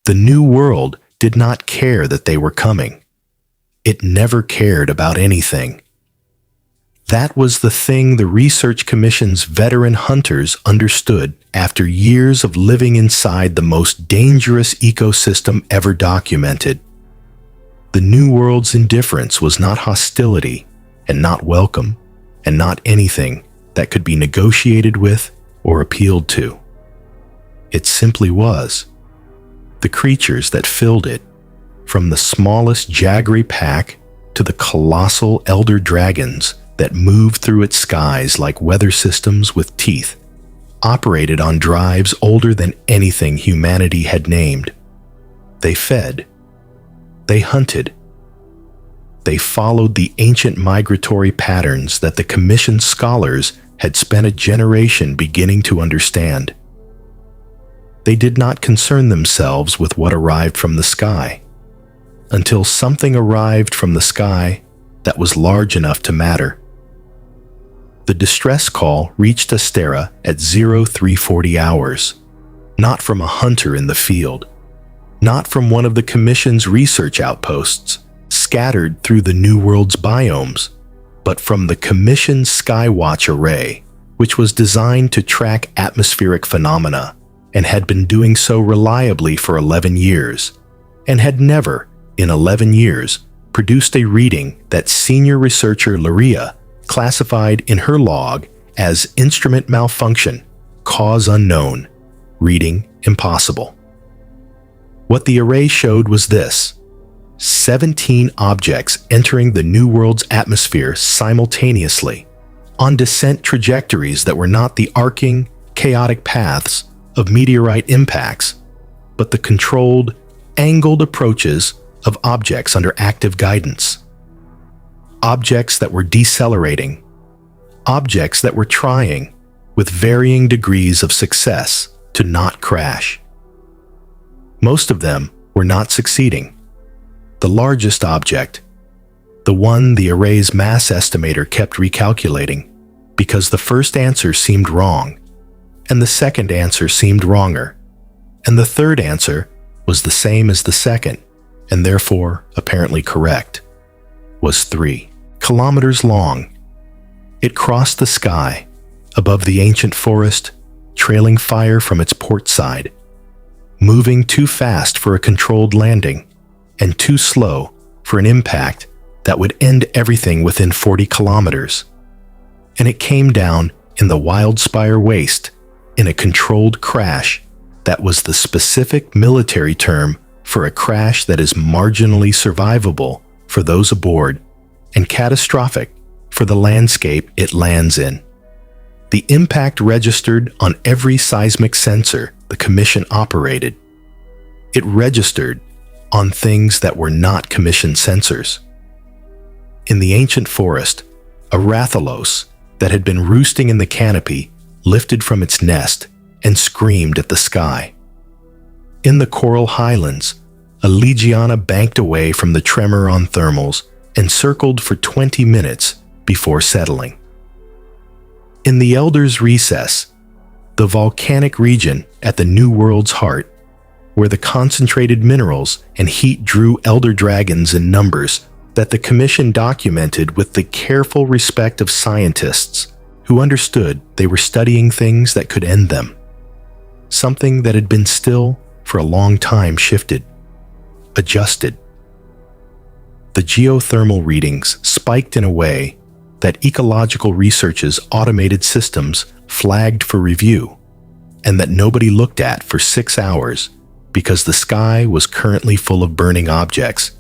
The New World did not care that they were coming. It never cared about anything. That was the thing the Research Commission's veteran hunters understood after years of living inside the most dangerous ecosystem ever documented. The New World's indifference was not hostility, and not welcome, and not anything that could be negotiated with or appealed to. It simply was. The creatures that filled it, from the smallest jaggery pack to the colossal elder dragons that moved through its skies like weather systems with teeth, operated on drives older than anything humanity had named. They fed. They hunted. They followed the ancient migratory patterns that the Commission's scholars had spent a generation beginning to understand. They did not concern themselves with what arrived from the sky, until something arrived from the sky that was large enough to matter. The distress call reached Astera at 0340 hours, not from a hunter in the field, not from one of the Commission's research outposts scattered through the New World's biomes, but from the Commission's Skywatch array, which was designed to track atmospheric phenomena and had been doing so reliably for 11 years, and had never, in 11 years, produced a reading that senior researcher Luria classified in her log as instrument malfunction, cause unknown, reading impossible. What the array showed was this: 17 objects entering the New World's atmosphere simultaneously, on descent trajectories that were not the arcing, chaotic paths of meteorite impacts, but the controlled, angled approaches of objects under active guidance. Objects that were decelerating, objects that were trying, with varying degrees of success, to not crash. Most of them were not succeeding. The largest object, the one the array's mass estimator kept recalculating, because the first answer seemed wrong, and the second answer seemed wronger, and the third answer was the same as the second, and therefore apparently correct, was 3 kilometers long. It crossed the sky, above the ancient forest, trailing fire from its port side, moving too fast for a controlled landing, and too slow for an impact that would end everything within 40 kilometers. And it came down in the Wildspire Waste in a controlled crash that was the specific military term for a crash that is marginally survivable for those aboard and catastrophic for the landscape it lands in. The impact registered on every seismic sensor the Commission operated. It registered on things that were not Commission sensors. In the ancient forest, a Rathalos that had been roosting in the canopy lifted from its nest and screamed at the sky. In the coral highlands, a Legiana banked away from the tremor on thermals and circled for 20 minutes before settling. In the Elder's Recess, the volcanic region at the New World's heart, where the concentrated minerals and heat drew elder dragons in numbers that the Commission documented with the careful respect of scientists who understood they were studying things that could end them. Something that had been still for a long time shifted, adjusted. The geothermal readings spiked in a way that ecological research's automated systems flagged for review, and that nobody looked at for 6 hours because the sky was currently full of burning objects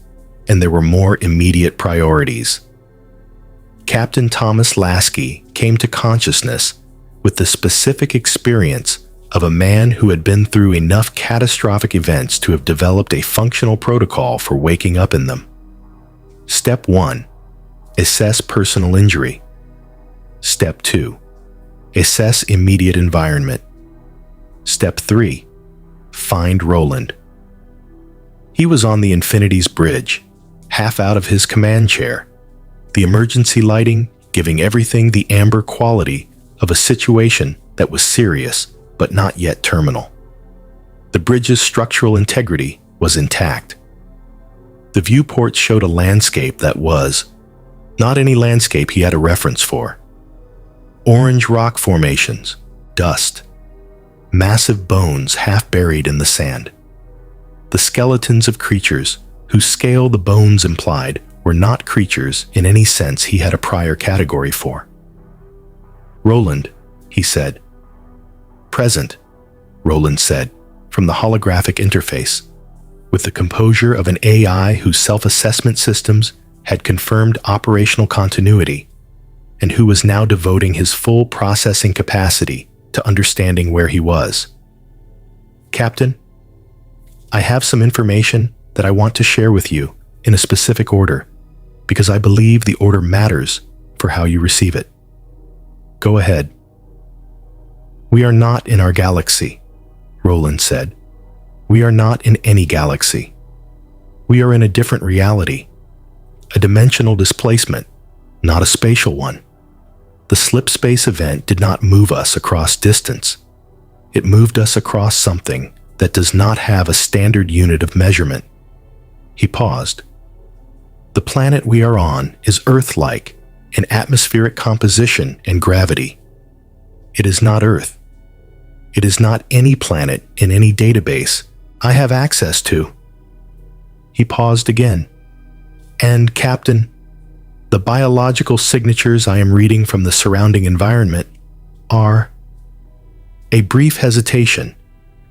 and there were more immediate priorities. Captain Thomas Lasky came to consciousness with the specific experience of a man who had been through enough catastrophic events to have developed a functional protocol for waking up in them. Step 1. Assess personal injury. Step 2. Assess immediate environment. Step 3. Find Roland. He was on the Infinity's bridge, half out of his command chair, the emergency lighting giving everything the amber quality of a situation that was serious but not yet terminal. The The bridge's structural integrity was intact. The viewport showed a landscape that was not any landscape he had a reference for. Orange rock formations, dust, massive bones half buried in the sand. The skeletons of creatures whose scale the bones implied were not creatures in any sense he had a prior category for. "Roland," he said. "Present," Roland said, from the holographic interface, with the composure of an AI whose self-assessment systems had confirmed operational continuity, and who was now devoting his full processing capacity to understanding where he was. "Captain, I have some information that I want to share with you in a specific order, because I believe the order matters for how you receive it. Go ahead." "We are not in our galaxy," Roland said. "We are not in any galaxy. We are in a different reality, a dimensional displacement, not a spatial one. The slip space event did not move us across distance. It moved us across something that does not have a standard unit of measurement." He paused. "The planet we are on is Earth-like in atmospheric composition and gravity. It is not Earth. It is not any planet in any database I have access to." He paused again. "And, Captain, the biological signatures I am reading from the surrounding environment are—" A brief hesitation,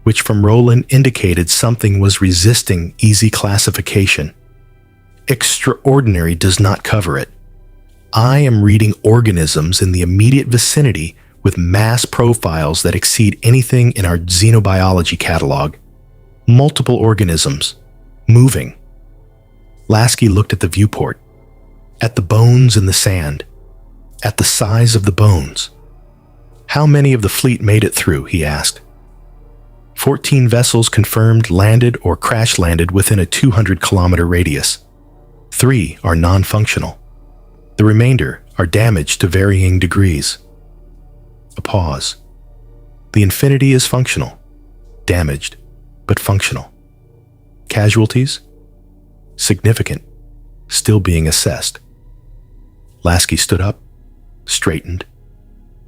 which from Roland indicated something was resisting easy classification. "Extraordinary does not cover it. I am reading organisms in the immediate vicinity with mass profiles that exceed anything in our xenobiology catalog. Multiple organisms, moving." Lasky looked at the viewport, at the bones in the sand, at the size of the bones. "How many of the fleet made it through?" he asked. 14 vessels confirmed landed or crash-landed within a 200-kilometer radius. 3 are non-functional. The remainder are damaged to varying degrees. A pause. "The Infinity is functional, damaged, but functional. Casualties? Significant, still being assessed." Lasky stood up, straightened,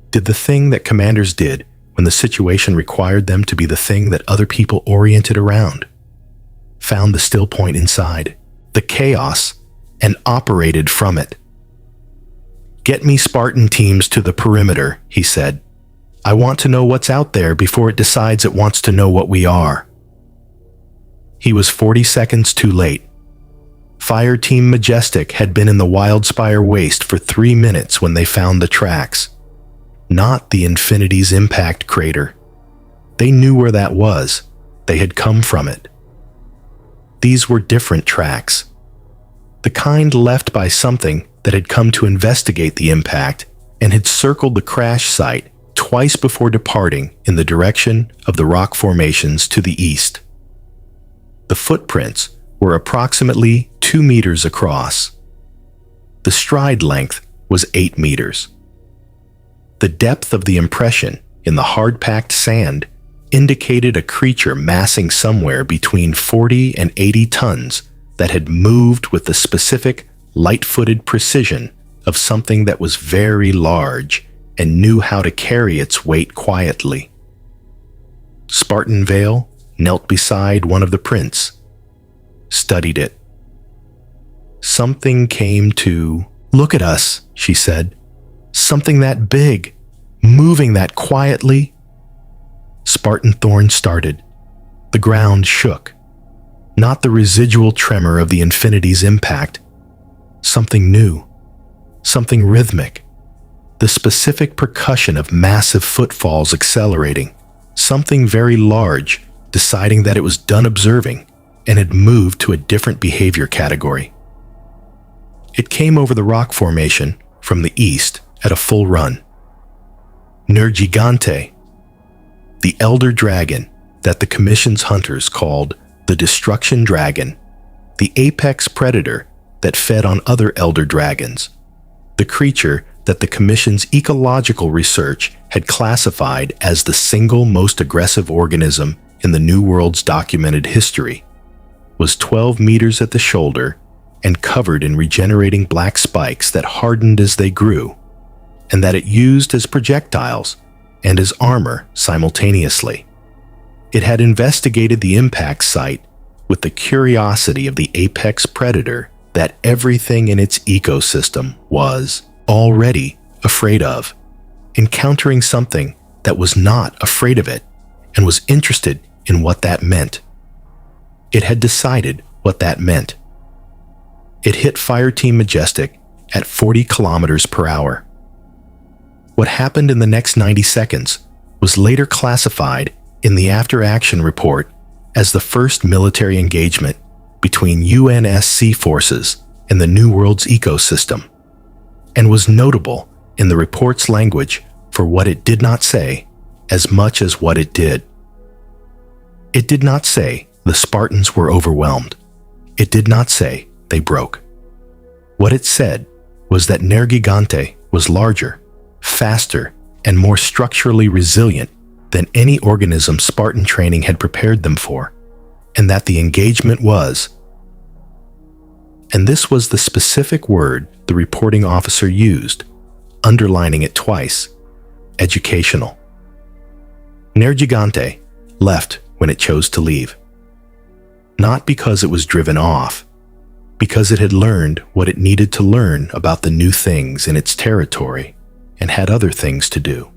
did the thing that commanders did when the situation required them to be the thing that other people oriented around. Found the still point inside, the chaos, and operated from it. "Get me Spartan teams to the perimeter," he said. "I want to know what's out there before it decides it wants to know what we are." He was 40 seconds too late. Fire Team Majestic had been in the Wildspire Waste for 3 minutes when they found the tracks. Not the Infinity's impact crater. They knew where that was. They had come from it. These were different tracks. The kind left by something that had come to investigate the impact and had circled the crash site twice before departing in the direction of the rock formations to the east. The footprints were approximately 2 meters across. The stride length was 8 meters. The depth of the impression in the hard-packed sand indicated a creature massing somewhere between 40 and 80 tons that had moved with the specific, light-footed precision of something that was very large and knew how to carry its weight quietly. Spartan Vale knelt beside one of the prints, studied it. Something came to, "Look at us," she said. "Something that big, moving that quietly." Spartan Thorn started. The ground shook. Not the residual tremor of the Infinity's impact. Something new. Something rhythmic. The specific percussion of massive footfalls accelerating. Something very large, deciding that it was done observing and had moved to a different behavior category. It came over the rock formation from the east at a full run. Nergigante, the elder dragon that the Commission's hunters called the Destruction Dragon, the apex predator that fed on other elder dragons, the creature that the Commission's ecological research had classified as the single most aggressive organism in the New World's documented history, was 12 meters at the shoulder and covered in regenerating black spikes that hardened as they grew, and that it used as projectiles and as armor simultaneously. It had investigated the impact site with the curiosity of the apex predator that everything in its ecosystem was already afraid of, encountering something that was not afraid of it and was interested in what that meant. It had decided what that meant. It hit Fireteam Majestic at 40 kilometers per hour. What happened in the next 90 seconds was later classified in the after-action report as the first military engagement between UNSC forces and the New World's ecosystem, and was notable in the report's language for what it did not say as much as what it did. It did not say the Spartans were overwhelmed. It did not say they broke. What it said was that Nergigante was larger, faster, and more structurally resilient than any organism Spartan training had prepared them for, and that the engagement was, and this was the specific word the reporting officer used, underlining it twice, educational. Nergigante left when it chose to leave. Not because it was driven off, because it had learned what it needed to learn about the new things in its territory and had other things to do.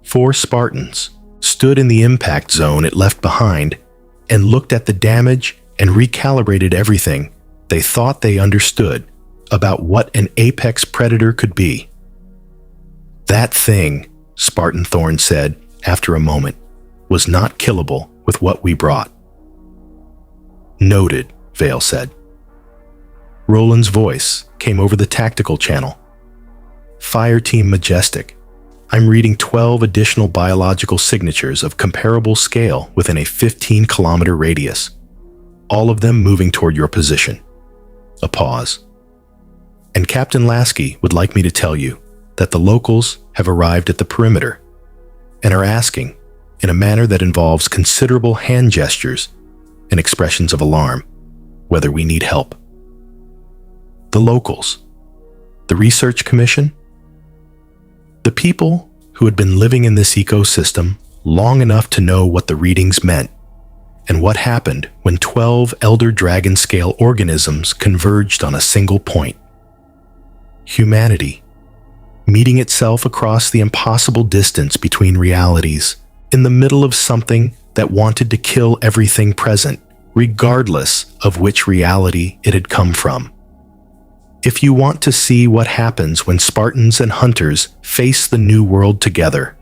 4 Spartans stood in the impact zone it left behind and looked at the damage and recalibrated everything they thought they understood about what an apex predator could be. That thing, Spartan Thorn said after a moment, was not killable with what we brought. Noted, Vale said. Roland's voice came over the tactical channel. Fireteam Majestic, I'm reading 12 additional biological signatures of comparable scale within a 15-kilometer radius, all of them moving toward your position. A pause. And Captain Lasky would like me to tell you that the locals have arrived at the perimeter and are asking, in a manner that involves considerable hand gestures and expressions of alarm, whether we need help. The locals, the Research Commission, the people who had been living in this ecosystem long enough to know what the readings meant and what happened when 12 elder dragon-scale organisms converged on a single point. Humanity, meeting itself across the impossible distance between realities, in the middle of something that wanted to kill everything present, regardless of which reality it had come from. If you want to see what happens when Spartans and hunters face the new world together,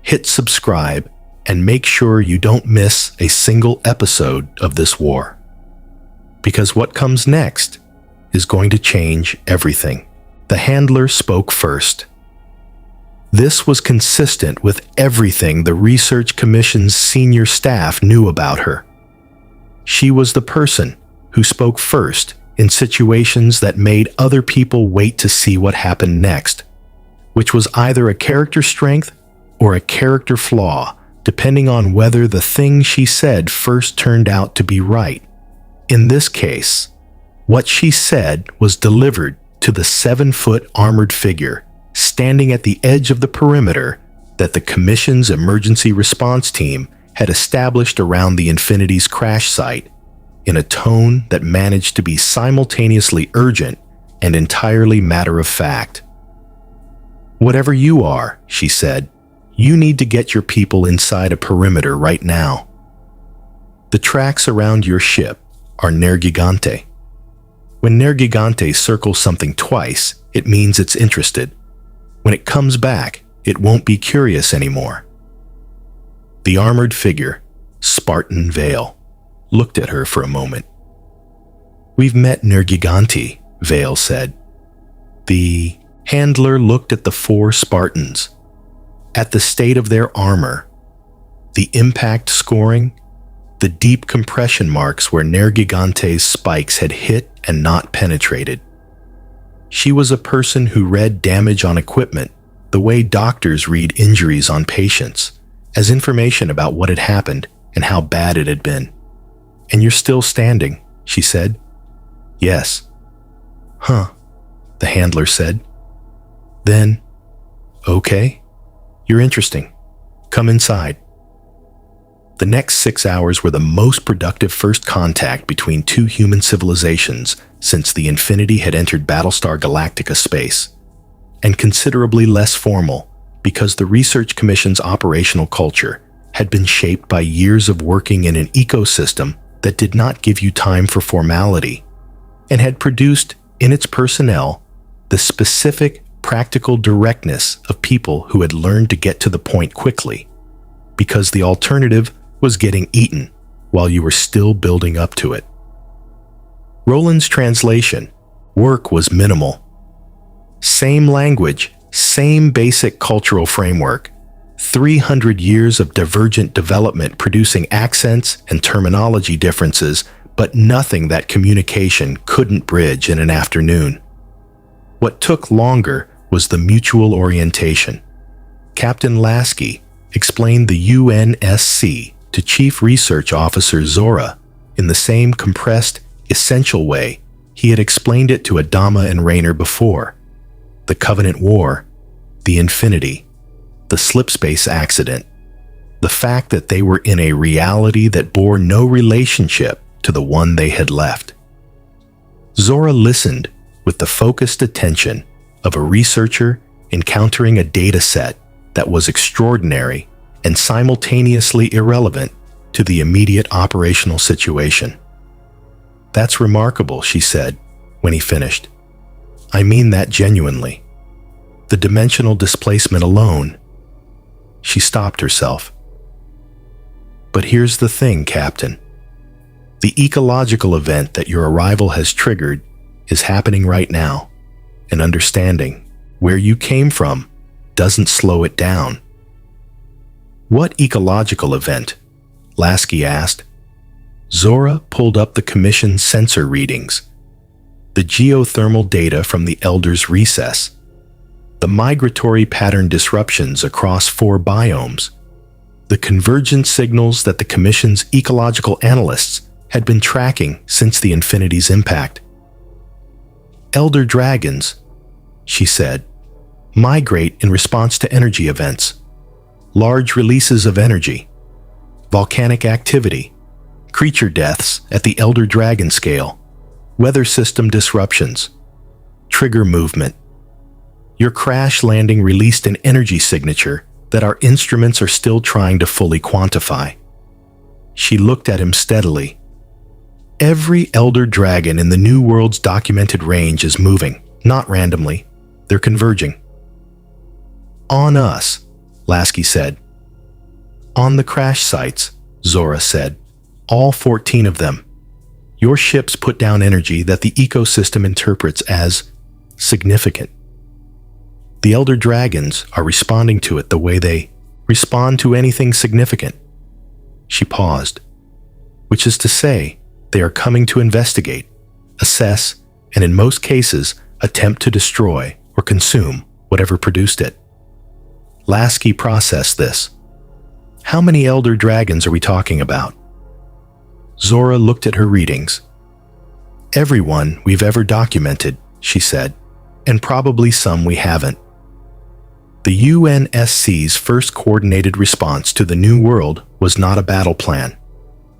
hit subscribe and make sure you don't miss a single episode of this war. Because what comes next is going to change everything. The handler spoke first. This was consistent with everything the Research Commission's senior staff knew about her. She was the person who spoke first in situations that made other people wait to see what happened next, which was either a character strength or a character flaw, depending on whether the thing she said first turned out to be right. In this case, what she said was delivered to the 7-foot armored figure standing at the edge of the perimeter that the Commission's emergency response team had established around the Infinity's crash site, in a tone that managed to be simultaneously urgent and entirely matter-of-fact. Whatever you are, she said, you need to get your people inside a perimeter right now. The tracks around your ship are Nergigante. When Nergigante circles something twice, it means it's interested. When it comes back, it won't be curious anymore. The armored figure, Spartan Vale, looked at her for a moment. We've met Nergigante, Vale said. The handler looked at the 4 Spartans, at the state of their armor, the impact scoring, the deep compression marks where Nergigante's spikes had hit and not penetrated. She was a person who read damage on equipment the way doctors read injuries on patients, as information about what had happened and how bad it had been. "And you're still standing," she said. "Yes." "Huh," the handler said. "Then, okay, you're interesting. Come inside." The next 6 hours were the most productive first contact between two human civilizations since the Infinity had entered Battlestar Galactica space, and considerably less formal because the Research Commission's operational culture had been shaped by years of working in an ecosystem that did not give you time for formality, and had produced in its personnel the specific, practical directness of people who had learned to get to the point quickly, because the alternative was getting eaten while you were still building up to it. Roland's translation work was minimal. Same language, same basic cultural framework, 300 years of divergent development producing accents and terminology differences, but nothing that communication couldn't bridge in an afternoon. What took longer was the mutual orientation. Captain Lasky explained the UNSC to Chief Research Officer Zora in the same compressed, essential way he had explained it to Adama and Rayner before. The Covenant War, the Infinity, the slipspace accident, the fact that they were in a reality that bore no relationship to the one they had left. Zora listened with the focused attention of a researcher encountering a data set that was extraordinary and simultaneously irrelevant to the immediate operational situation. "That's remarkable," she said when he finished. "I mean that genuinely. The dimensional displacement alone." She stopped herself. "But here's the thing, Captain. The ecological event that your arrival has triggered is happening right now, and understanding where you came from doesn't slow it down." "What ecological event?" Lasky asked. Zora pulled up the Commission's sensor readings, the geothermal data from the Elder's recess, the migratory pattern disruptions across 4 biomes, the convergent signals that the Commission's ecological analysts had been tracking since the Infinity's impact. "Elder dragons," she said, "migrate in response to energy events, large releases of energy, volcanic activity, creature deaths at the Elder Dragon scale, weather system disruptions, trigger movement. Your crash landing released an energy signature that our instruments are still trying to fully quantify." She looked at him steadily. "Every Elder Dragon in the New World's documented range is moving, not randomly. They're converging." "On us," Lasky said. "On the crash sites," Zora said. "All 14 of them. Your ships put down energy that the ecosystem interprets as significant. The Elder Dragons are responding to it the way they respond to anything significant." She paused. "Which is to say, they are coming to investigate, assess, and in most cases, attempt to destroy or consume whatever produced it." Lasky processed this. "How many Elder Dragons are we talking about?" Zora looked at her readings. "Everyone we've ever documented," she said, "and probably some we haven't." The UNSC's first coordinated response to the New World was not a battle plan.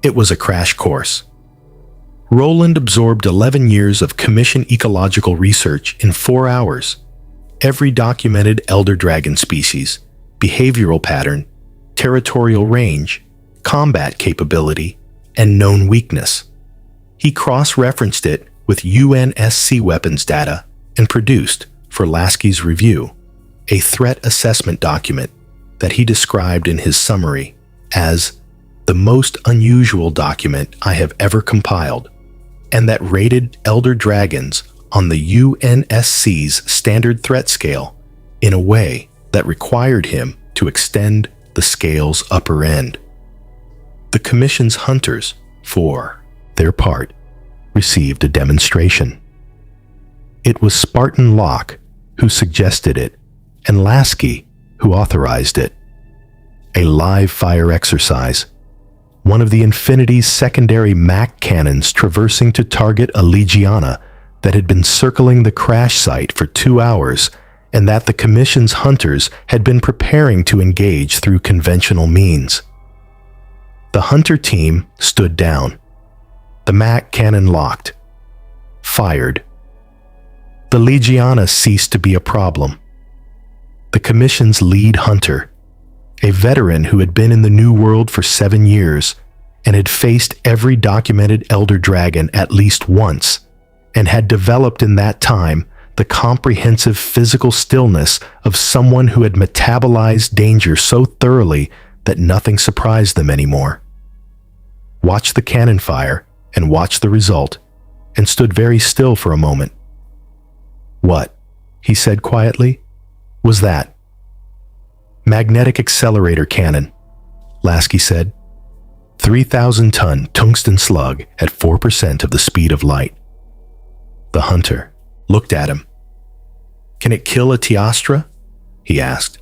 It was a crash course. Roland absorbed 11 years of Commission ecological research in 4 hours. Every documented Elder Dragon species, behavioral pattern, territorial range, combat capability, and known weakness. He cross-referenced it with UNSC weapons data and produced, for Lasky's review, a threat assessment document that he described in his summary as the most unusual document I have ever compiled, and that rated Elder Dragons on the UNSC's standard threat scale in a way that required him to extend the scale's upper end. The Commission's hunters, for their part, received a demonstration. It was Spartan Locke who suggested it, and Lasky who authorized it. a live fire exercise. One of the Infinity's secondary MAC cannons traversing to target a Legiana that had been circling the crash site for 2 hours and that the Commission's hunters had been preparing to engage through conventional means. The hunter team stood down. The MAC cannon locked. Fired. The Legiana ceased to be a problem. The Commission's lead hunter, a veteran who had been in the New World for 7 years and had faced every documented Elder Dragon at least once, and had developed in that time the comprehensive physical stillness of someone who had metabolized danger so thoroughly that nothing surprised them anymore, watched the cannon fire and watched the result, and stood very still for a moment. "What?" he said quietly. "Was that?" "Magnetic accelerator cannon," Lasky said. 3,000-ton tungsten slug at 4% of the speed of light. The hunter looked at him. "Can it kill a Teostra?" he asked.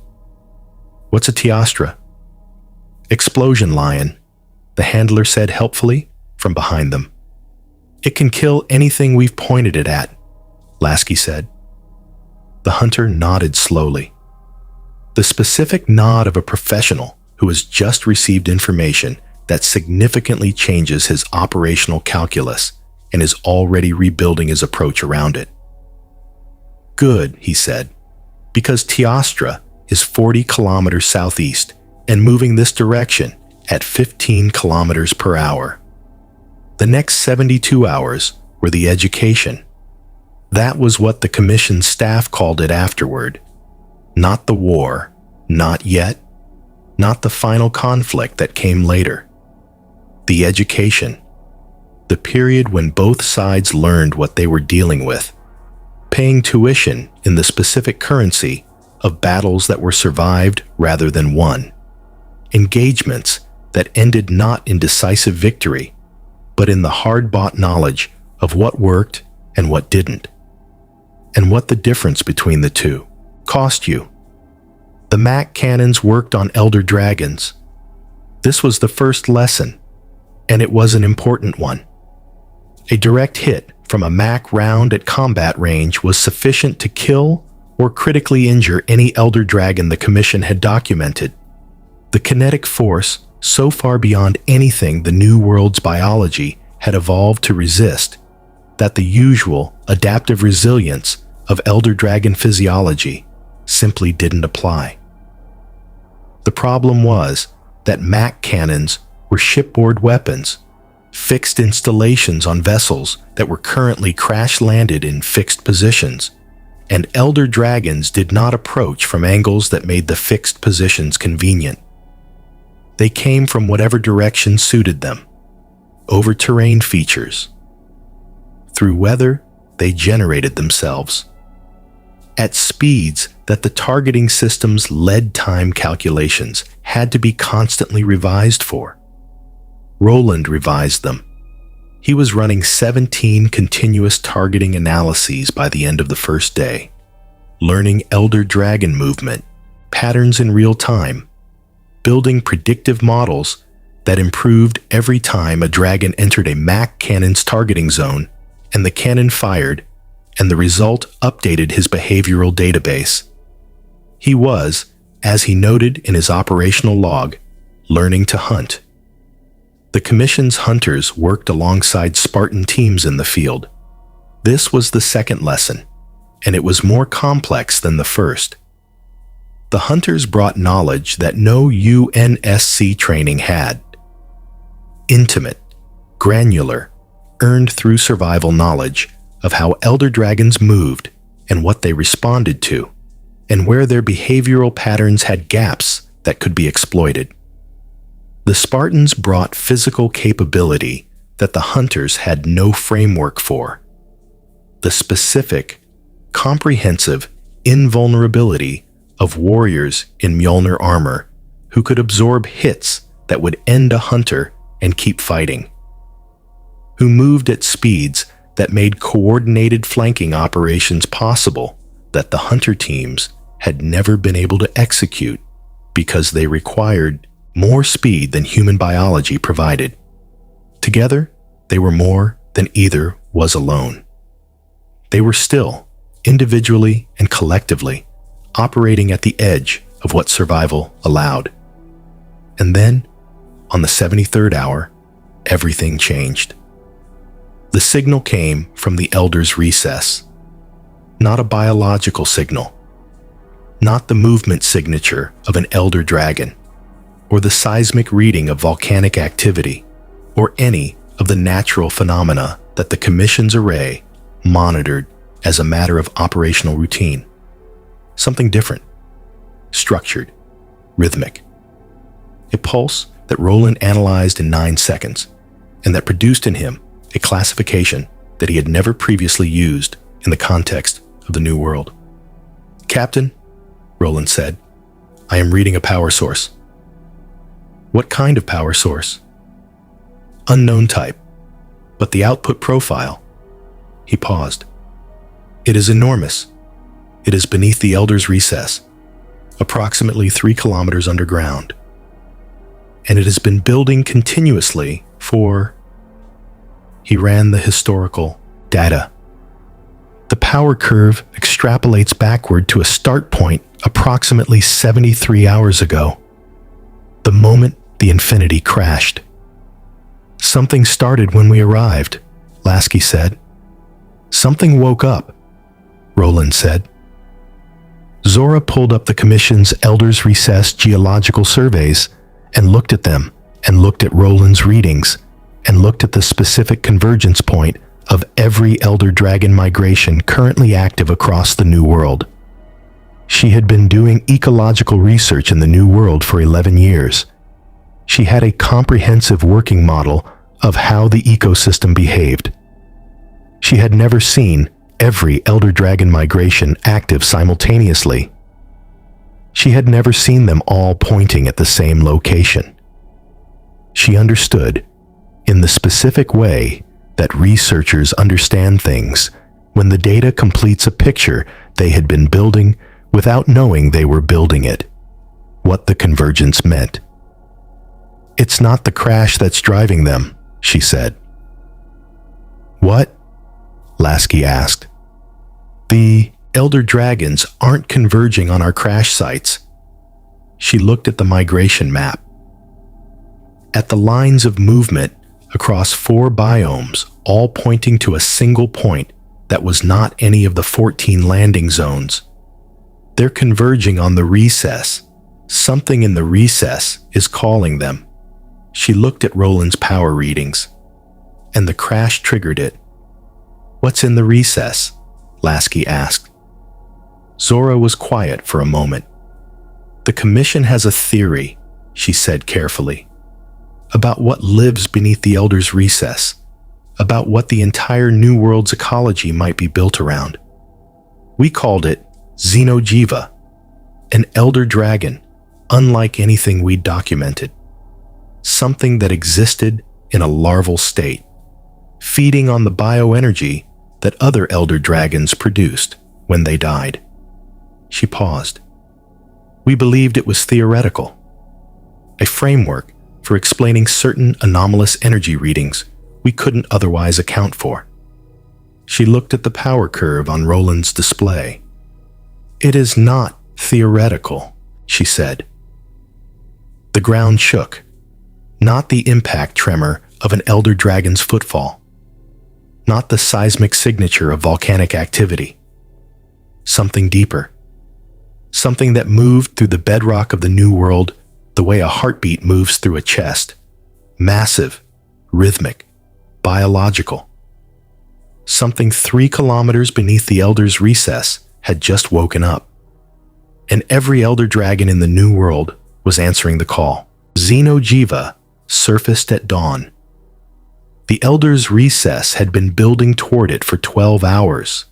"What's a Teostra?" "Explosion lion," the handler said helpfully from behind them. "It can kill anything we've pointed it at," Lasky said. The hunter nodded slowly. The specific nod of a professional who has just received information that significantly changes his operational calculus and is already rebuilding his approach around it. "Good," he said, "because Teostra is 40 kilometers southeast and moving this direction at 15 kilometers per hour. The next 72 hours were the education. That was what the Commission staff called it afterward. Not the war, not yet, not the final conflict that came later. The education. The period when both sides learned what they were dealing with, paying tuition in the specific currency of battles that were survived rather than won. Engagements that ended not in decisive victory, but in the hard-bought knowledge of what worked and what didn't, and what the difference between the two cost you. The MAC cannons worked on Elder Dragons. This was the first lesson, and it was an important one. A direct hit from a MAC round at combat range was sufficient to kill or critically injure any Elder Dragon the Commission had documented. The kinetic force, so far beyond anything the New World's biology had evolved to resist, that the usual adaptive resilience of Elder Dragon physiology simply didn't apply. The problem was that MAC cannons were shipboard weapons, fixed installations on vessels that were currently crash-landed in fixed positions, and Elder Dragons did not approach from angles that made the fixed positions convenient. They came from whatever direction suited them, over terrain features. Through weather, they generated themselves, at speeds that the targeting system's lead time calculations had to be constantly revised for. Roland revised them. He was running 17 continuous targeting analyses by the end of the first day, learning Elder Dragon movement, patterns in real time, building predictive models that improved every time a dragon entered a MAC cannon's targeting zone and the cannon fired, and the result updated his behavioral database. He was, as he noted in his operational log, learning to hunt. The Commission's hunters worked alongside Spartan teams in the field. This was the second lesson, and it was more complex than the first. The hunters brought knowledge that no UNSC training had. Intimate, granular, earned through survival knowledge of how Elder Dragons moved and what they responded to, and where their behavioral patterns had gaps that could be exploited. The Spartans brought physical capability that the hunters had no framework for. The specific, comprehensive invulnerability of warriors in Mjolnir armor who could absorb hits that would end a hunter and keep fighting, who moved at speeds that made coordinated flanking operations possible that the hunter teams had never been able to execute, because they required more speed than human biology provided. Together, they were more than either was alone. They were still, individually and collectively, operating at the edge of what survival allowed. And then, on the 73rd hour, everything changed. The signal came from the Elder's recess. Not a biological signal. Not the movement signature of an elder dragon, or the seismic reading of volcanic activity, or any of the natural phenomena that the Commission's array monitored as a matter of operational routine. Something different, structured, rhythmic. A pulse that Roland analyzed in 9 seconds, and that produced in him a classification that he had never previously used in the context of the New World. "Captain," Roland said, "I am reading a power source." "What kind of power source?" "Unknown type, but the output profile." He paused. "It is enormous. It is beneath the Elder's recess, approximately 3 kilometers underground. And it has been building continuously for..." He ran the historical data. The power curve extrapolates backward to a start point approximately 73 hours ago, the moment the Infinity crashed. "Something started when we arrived," Lasky said. "Something woke up," Roland said. Zora pulled up the Commission's Elder's Recess geological surveys and looked at them, and looked at Roland's readings, and looked at the specific convergence point of every Elder Dragon migration currently active across the New World. She had been doing ecological research in the New World for 11 years. She had a comprehensive working model of how the ecosystem behaved. She had never seen every Elder Dragon migration active simultaneously. She had never seen them all pointing at the same location. She understood, in the specific way that researchers understand things, when the data completes a picture they had been building without knowing they were building it, what the convergence meant. "It's not the crash that's driving them," she said. "What?" Lasky asked. "The Elder Dragons aren't converging on our crash sites." She looked at the migration map. At the lines of movement across 4 biomes, all pointing to a single point that was not any of the 14 landing zones. They're converging on the recess. Something in the recess is calling them. She looked at Roland's power readings, and the crash triggered it. "What's in the recess?" Lasky asked. Zora was quiet for a moment. "The Commission has a theory," she said carefully, "about what lives beneath the Elder's recess, about what the entire New World's ecology might be built around. We called it Xenojiva, an Elder Dragon, unlike anything we'd documented. Something that existed in a larval state, feeding on the bioenergy that other Elder Dragons produced when they died." She paused. "We believed it was theoretical, a framework for explaining certain anomalous energy readings we couldn't otherwise account for." She looked at the power curve on Roland's display. "It is not theoretical," she said. The ground shook, not the impact tremor of an Elder Dragon's footfall, not the seismic signature of volcanic activity. Something deeper. Something that moved through the bedrock of the New World the way a heartbeat moves through a chest. Massive, rhythmic, biological. Something 3 kilometers beneath the Elder's recess had just woken up. And every Elder Dragon in the New World was answering the call. Xenojiva surfaced at dawn. The Elder's recess had been building toward it for 12 hours.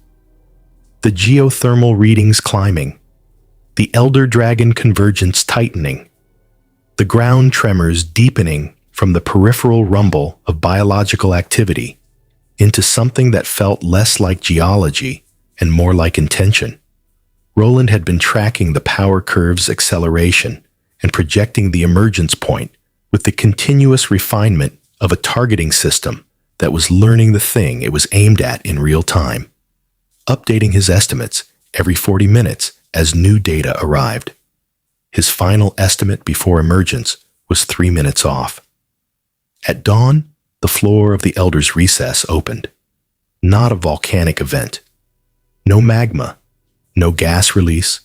The geothermal readings climbing. The Elder Dragon convergence tightening. The ground tremors deepening from the peripheral rumble of biological activity into something that felt less like geology and more like intention. Roland had been tracking the power curve's acceleration and projecting the emergence point with the continuous refinement of a targeting system that was learning the thing it was aimed at in real time, updating his estimates every 40 minutes as new data arrived. His final estimate before emergence was 3 minutes off. At dawn, the floor of the Elder's recess opened. Not a volcanic event. No magma, no gas release,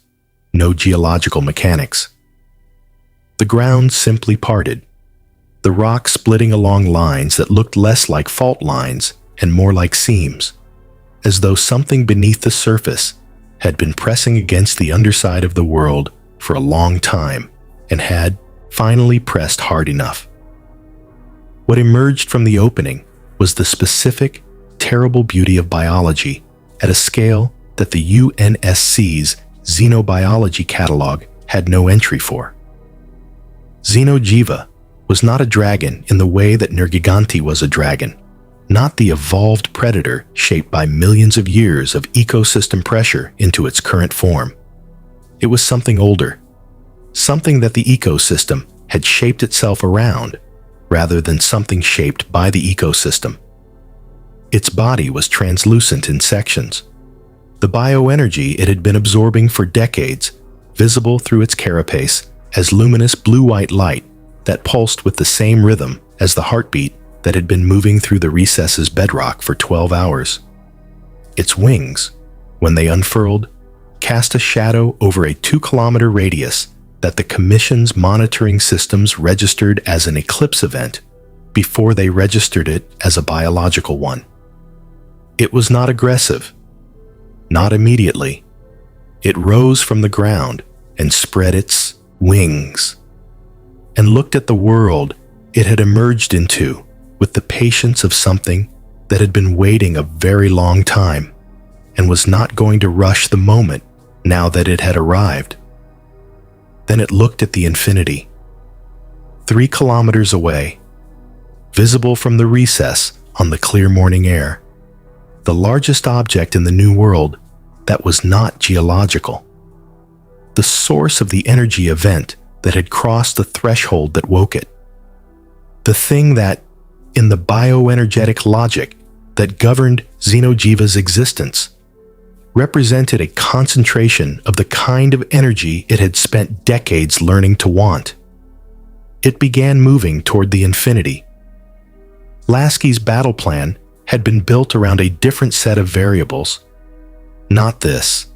no geological mechanics. The ground simply parted, the rock splitting along lines that looked less like fault lines and more like seams, as though something beneath the surface had been pressing against the underside of the world for a long time and had finally pressed hard enough. What emerged from the opening was the specific, terrible beauty of biology at a scale that the UNSC's xenobiology catalog had no entry for. Xenojiva was not a dragon in the way that Nergiganti was a dragon, not the evolved predator shaped by millions of years of ecosystem pressure into its current form. It was something older, something that the ecosystem had shaped itself around, rather than something shaped by the ecosystem. Its body was translucent in sections. The bioenergy it had been absorbing for decades, visible through its carapace as luminous blue-white light that pulsed with the same rhythm as the heartbeat that had been moving through the recess's bedrock for 12 hours. Its wings, when they unfurled, cast a shadow over a 2-kilometer radius that the Commission's monitoring systems registered as an eclipse event before they registered it as a biological one. It was not aggressive, not immediately. It rose from the ground and spread its wings and looked at the world it had emerged into with the patience of something that had been waiting a very long time and was not going to rush the moment now that it had arrived. Then it looked at the infinity. 3 kilometers away, visible from the recess on the clear morning air, the largest object in the New World that was not geological. The source of the energy event that had crossed the threshold that woke it. The thing that, in the bioenergetic logic that governed Xenojiva's existence, represented a concentration of the kind of energy it had spent decades learning to want. It began moving toward the infinity. Lasky's battle plan had been built around a different set of variables. Not this.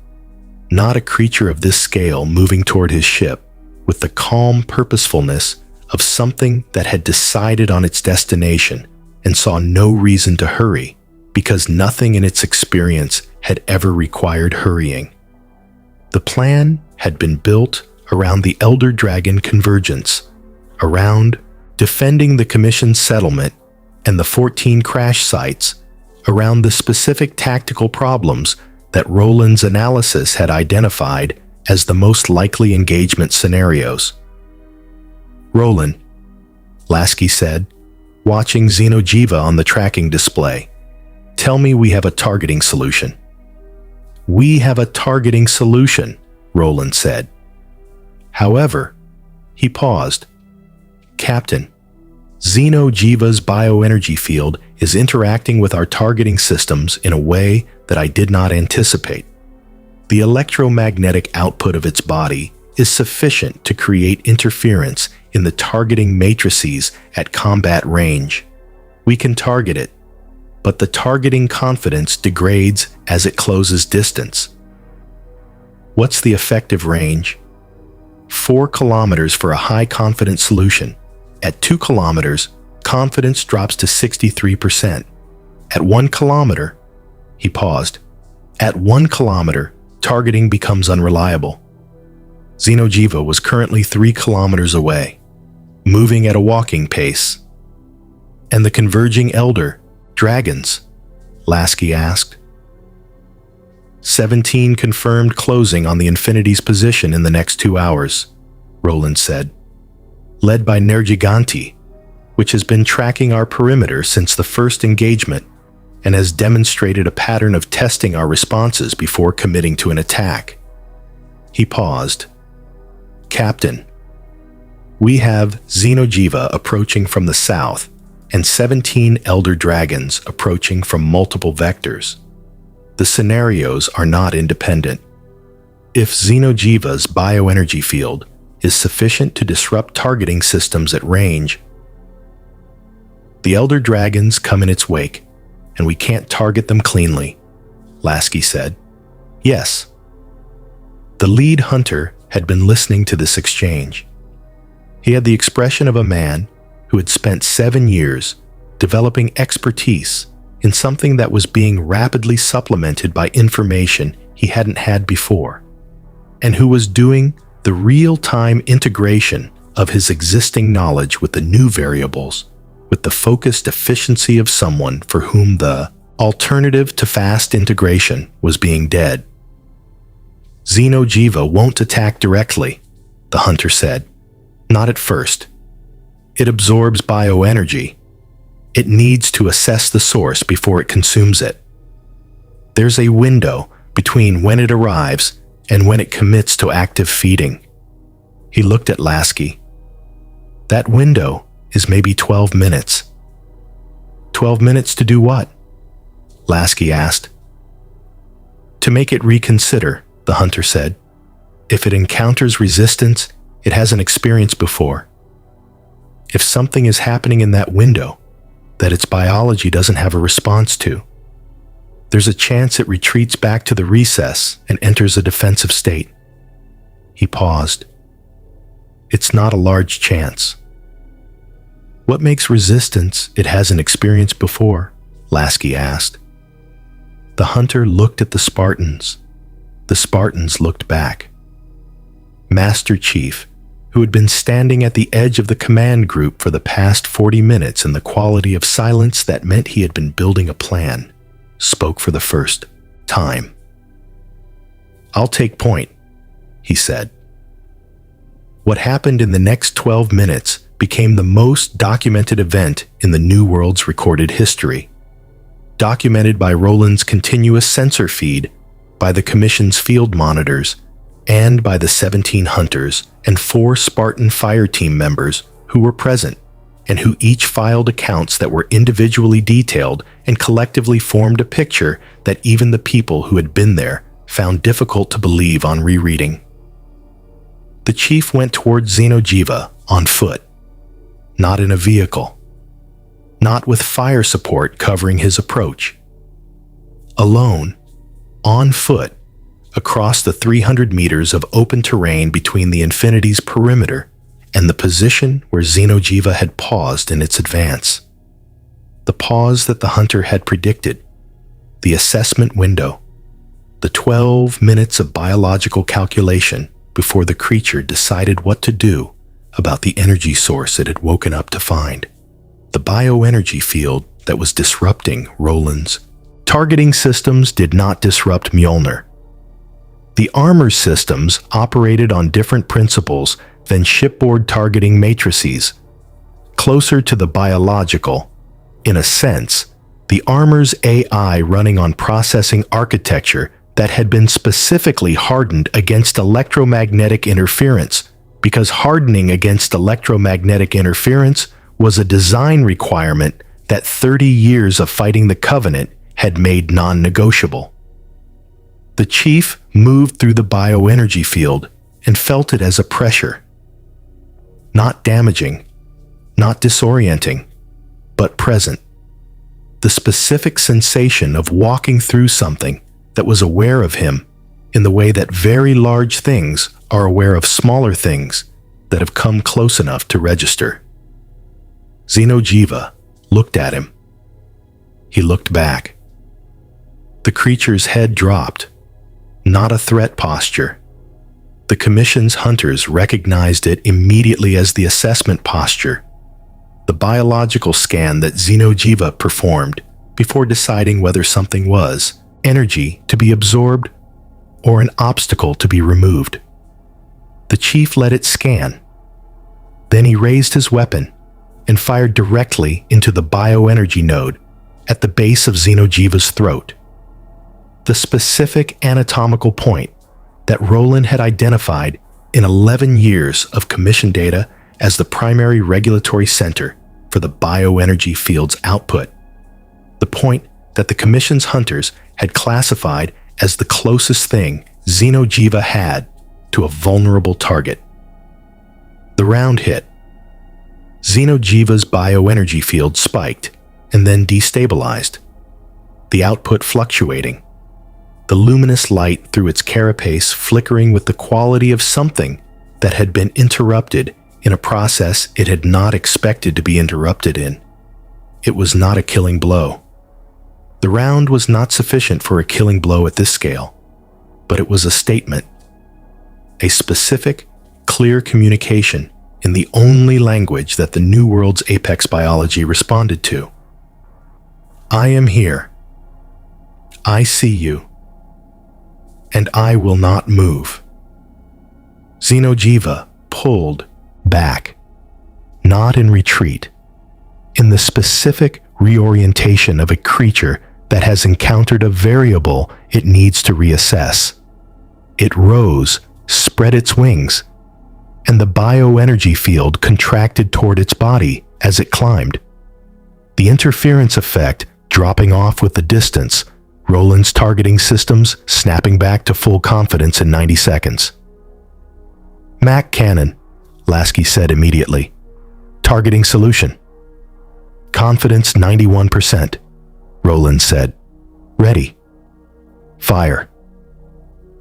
Not a creature of this scale moving toward his ship with the calm purposefulness of something that had decided on its destination and saw no reason to hurry because nothing in its experience had ever required hurrying. The plan had been built around the Elder Dragon convergence, around defending the Commission's settlement and the 14 crash sites, around the specific tactical problems that Roland's analysis had identified as the most likely engagement scenarios. "Roland," Lasky said, watching Xenojiva on the tracking display, "tell me we have a targeting solution." "We have a targeting solution," Roland said. However, he paused. "Captain, Xenojiva's bioenergy field is interacting with our targeting systems in a way that I did not anticipate. The electromagnetic output of its body is sufficient to create interference in the targeting matrices at combat range. We can target it, but the targeting confidence degrades as it closes distance." "What's the effective range?" 4 kilometers for a high-confidence solution. At 2 kilometers, confidence drops to 63%. At 1 kilometer, he paused. At 1 kilometer, targeting becomes unreliable. Xenojiva was currently 3 kilometers away, moving at a walking pace. "And the converging elder, dragons?" Lasky asked. 17 confirmed closing on the Infinity's position in the next 2 hours, Roland said. "Led by Nergiganti, which has been tracking our perimeter since the first engagement and has demonstrated a pattern of testing our responses before committing to an attack." He paused. "Captain, We have Xenojiva approaching from the south and 17 elder dragons approaching from multiple vectors. The scenarios are not independent. If Xenojiva's bioenergy field is sufficient to disrupt targeting systems at range, the elder dragons come in its wake, and we can't target them cleanly, Lasky said. Yes. The lead hunter had been listening to this exchange. He had the expression of a man who had spent 7 years developing expertise in something that was being rapidly supplemented by information he hadn't had before, and who was doing the real-time integration of his existing knowledge with the new variables with the focused efficiency of someone for whom the alternative to fast integration was being dead. Xenojiva won't attack directly, the hunter said. Not at first. It absorbs bioenergy. It needs to assess the source before it consumes it. There's a window between when it arrives and when it commits to active feeding. He looked at Lasky. That window is maybe 12 minutes. 12 minutes to do what? Lasky asked. To make it reconsider, the hunter said. If it encounters resistance it hasn't experienced before. If something is happening in that window that its biology doesn't have a response to, there's a chance it retreats back to the recess and enters a defensive state. He paused. It's not a large chance. What makes resistance it hasn't experienced before? Lasky asked. The hunter looked at the Spartans. The Spartans looked back. Master Chief, who had been standing at the edge of the command group for the past 40 minutes in the quality of silence that meant he had been building a plan, spoke for the first time. I'll take point, he said. What happened in the next 12 minutes became the most documented event in the New World's recorded history, documented by Roland's continuous sensor feed, by the Commission's field monitors, and by the 17 hunters and 4 Spartan fire team members who were present and who each filed accounts that were individually detailed and collectively formed a picture that even the people who had been there found difficult to believe on rereading. The chief went toward Xenojiva on foot, not in a vehicle, not with fire support covering his approach. Alone, on foot, across the 300 meters of open terrain between the Infinity's perimeter and the position where Xenojiva had paused in its advance. The pause that the hunter had predicted, the assessment window, the 12 minutes of biological calculation before the creature decided what to do about the energy source it had woken up to find. The bioenergy field that was disrupting Roland's targeting systems did not disrupt Mjolnir. The armor systems operated on different principles than shipboard targeting matrices. Closer to the biological, in a sense, the armor's AI running on processing architecture that had been specifically hardened against electromagnetic interference, because hardening against electromagnetic interference was a design requirement that 30 years of fighting the Covenant had made non-negotiable. The chief moved through the bioenergy field and felt it as a pressure. Not damaging, not disorienting, but present. The specific sensation of walking through something that was aware of him in the way that very large things are aware of smaller things that have come close enough to register. Xenojiva looked at him. He looked back. The creature's head dropped, not a threat posture. The Commission's hunters recognized it immediately as the assessment posture, the biological scan that Xenojiva performed before deciding whether something was energy to be absorbed or an obstacle to be removed. The chief let it scan. Then he raised his weapon and fired directly into the bioenergy node at the base of Xenojiva's throat. The specific anatomical point that Roland had identified in 11 years of commission data as the primary regulatory center for the bioenergy field's output. The point that the Commission's hunters had classified as the closest thing Xenojiva had to a vulnerable target. The round hit. Xenojiva's bioenergy field spiked and then destabilized, the output fluctuating, the luminous light through its carapace flickering with the quality of something that had been interrupted in a process it had not expected to be interrupted in. It was not a killing blow. The round was not sufficient for a killing blow at this scale, but it was a statement, a specific, clear communication in the only language that the New World's apex biology responded to. I am here. I see you. And I will not move. Xenojiva pulled back, not in retreat, in the specific reorientation of a creature that has encountered a variable it needs to reassess. It rose, spread its wings, and the bioenergy field contracted toward its body as it climbed. The interference effect dropping off with the distance, Roland's targeting systems snapping back to full confidence in 90 seconds. Mac Cannon, Lasky said immediately. Targeting solution. Confidence 91%, Roland said. Ready. Fire.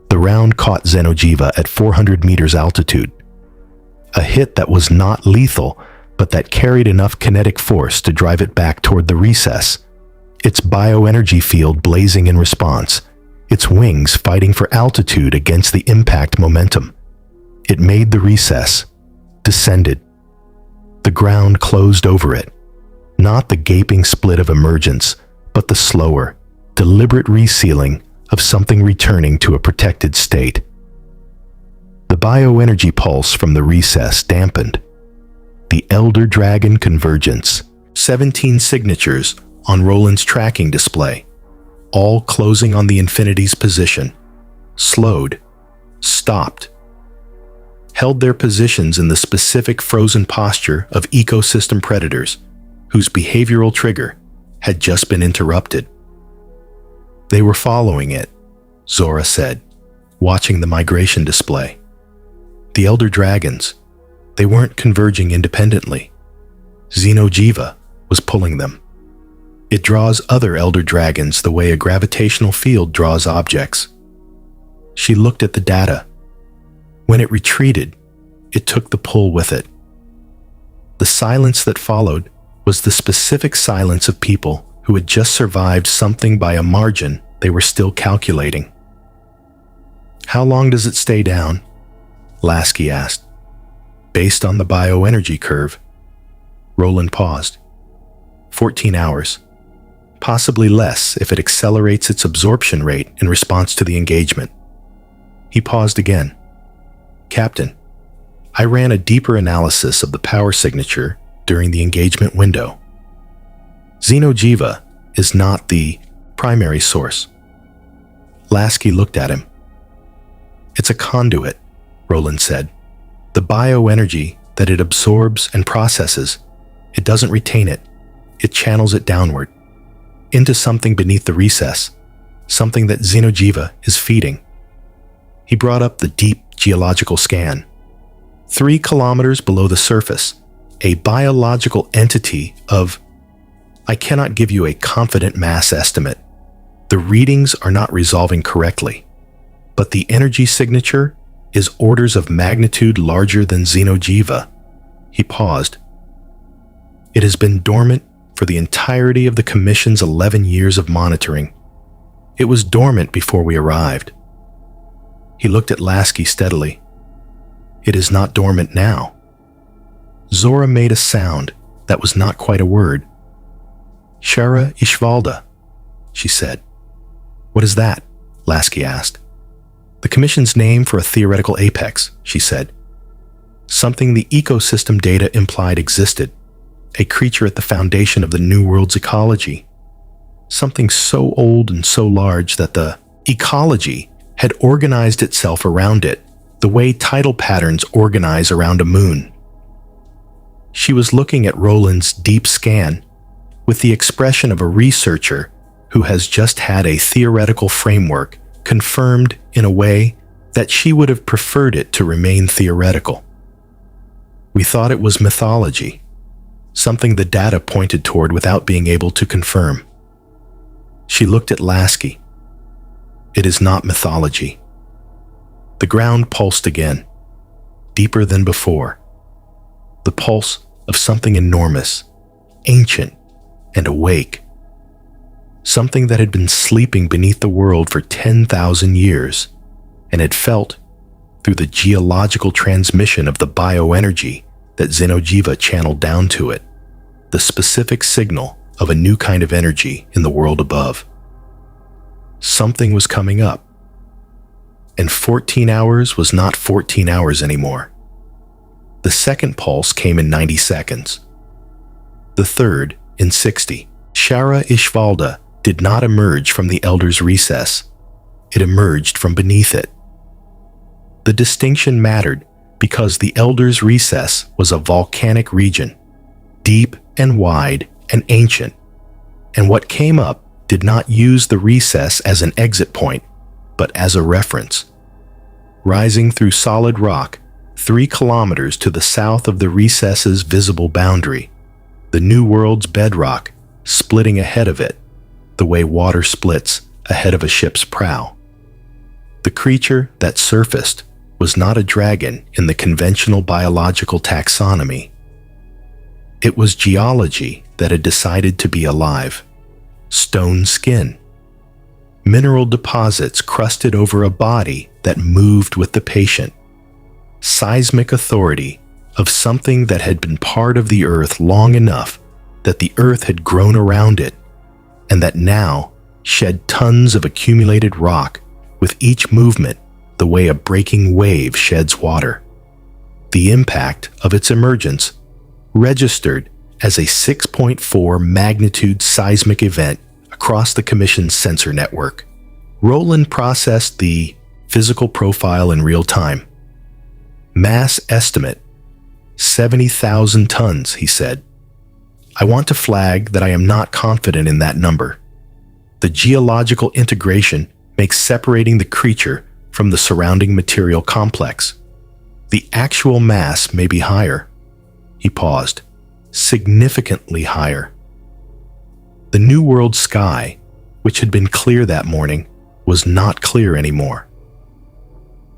The round caught Xenojiva at 400 meters altitude. A hit that was not lethal, but that carried enough kinetic force to drive it back toward the recess, its bioenergy field blazing in response, its wings fighting for altitude against the impact momentum. It made the recess, descended. The ground closed over it, not the gaping split of emergence, but the slower, deliberate resealing of something returning to a protected state. The bioenergy pulse from the recess dampened. The Elder Dragon convergence, 17 signatures on Roland's tracking display, all closing on the Infinity's position, slowed, stopped, held their positions in the specific frozen posture of ecosystem predators whose behavioral trigger had just been interrupted. They were following it, Zora said, watching the migration display. The Elder Dragons, they weren't converging independently. Xenojiva was pulling them. It draws other Elder Dragons the way a gravitational field draws objects. She looked at the data. When it retreated, it took the pull with it. The silence that followed was the specific silence of people who had just survived something by a margin they were still calculating. How long does it stay down? Lasky asked. Based on the bioenergy curve. Roland paused. 14 hours. Possibly less if it accelerates its absorption rate in response to the engagement. He paused again. Captain, I ran a deeper analysis of the power signature during the engagement window. Xenojiva is not the primary source. Lasky looked at him. It's a conduit, Roland said. The bioenergy that it absorbs and processes, it doesn't retain it. It channels it downward, into something beneath the recess, something that Xenojiva is feeding. He brought up the deep geological scan. 3 kilometers below the surface, a biological entity of... I cannot give you a confident mass estimate. The readings are not resolving correctly, but the energy signature is orders of magnitude larger than Xenojiva. He paused. It has been dormant for the entirety of the Commission's 11 years of monitoring. It was dormant before we arrived. He looked at Lasky steadily. It is not dormant now. Zora made a sound that was not quite a word. Shara Ishvalda, she said. What is that? Lasky asked. The Commission's name for a theoretical apex, she said. Something the ecosystem data implied existed. A creature at the foundation of the New World's ecology. Something so old and so large that the ecology had organized itself around it, the way tidal patterns organize around a moon. She was looking at Roland's deep scan with the expression of a researcher who has just had a theoretical framework confirmed in a way that she would have preferred it to remain theoretical. We thought it was mythology, something the data pointed toward without being able to confirm. She looked at Lasky. It is not mythology. The ground pulsed again, deeper than before. The pulse of something enormous, ancient, and awake. Something that had been sleeping beneath the world for 10,000 years and had felt, through the geological transmission of the bioenergy that Xenojiva channeled down to it, the specific signal of a new kind of energy in the world above. Something was coming up, and 14 hours was not 14 hours anymore. The second pulse came in 90 seconds. The third in 60. Shara Ishvalda did not emerge from the Elder's recess. It emerged from beneath it. The distinction mattered because the Elder's recess was a volcanic region, deep and wide and ancient, and what came up did not use the recess as an exit point, but as a reference. Rising through solid rock, 3 kilometers to the south of the recess's visible boundary, the New World's bedrock splitting ahead of it, the way water splits ahead of a ship's prow. The creature that surfaced was not a dragon in the conventional biological taxonomy. It was geology that had decided to be alive. Stone skin. Mineral deposits crusted over a body that moved with the patient. Seismic authority of something that had been part of the earth long enough that the earth had grown around it, and that now shed tons of accumulated rock with each movement the way a breaking wave sheds water. The impact of its emergence registered as a 6.4 magnitude seismic event across the Commission's sensor network. Roland processed the physical profile in real time. Mass estimate, 70,000 tons, he said. I want to flag that I am not confident in that number. The geological integration makes separating the creature from the surrounding material complex. The actual mass may be higher. He paused. Significantly higher. The New World sky, which had been clear that morning, was not clear anymore.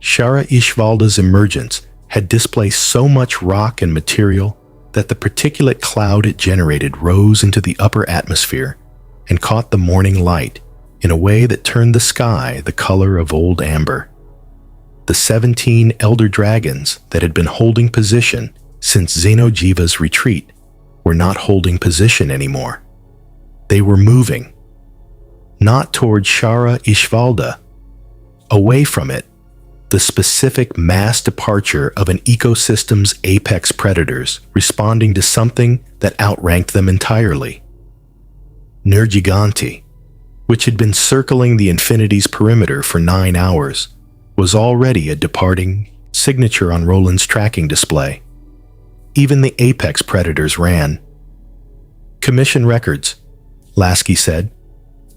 Shara Ishvalda's emergence had displaced so much rock and material that the particulate cloud it generated rose into the upper atmosphere and caught the morning light in a way that turned the sky the color of old amber. The 17 elder dragons that had been holding position since Xenojiva's retreat were not holding position anymore. They were moving, not toward Shara Ishvalda, away from it, the specific mass departure of an ecosystem's apex predators responding to something that outranked them entirely. Nergiganti, which had been circling the infinity's perimeter for 9 hours, was already a departing signature on Roland's tracking display. Even the apex predators ran. Commission records, Lasky said.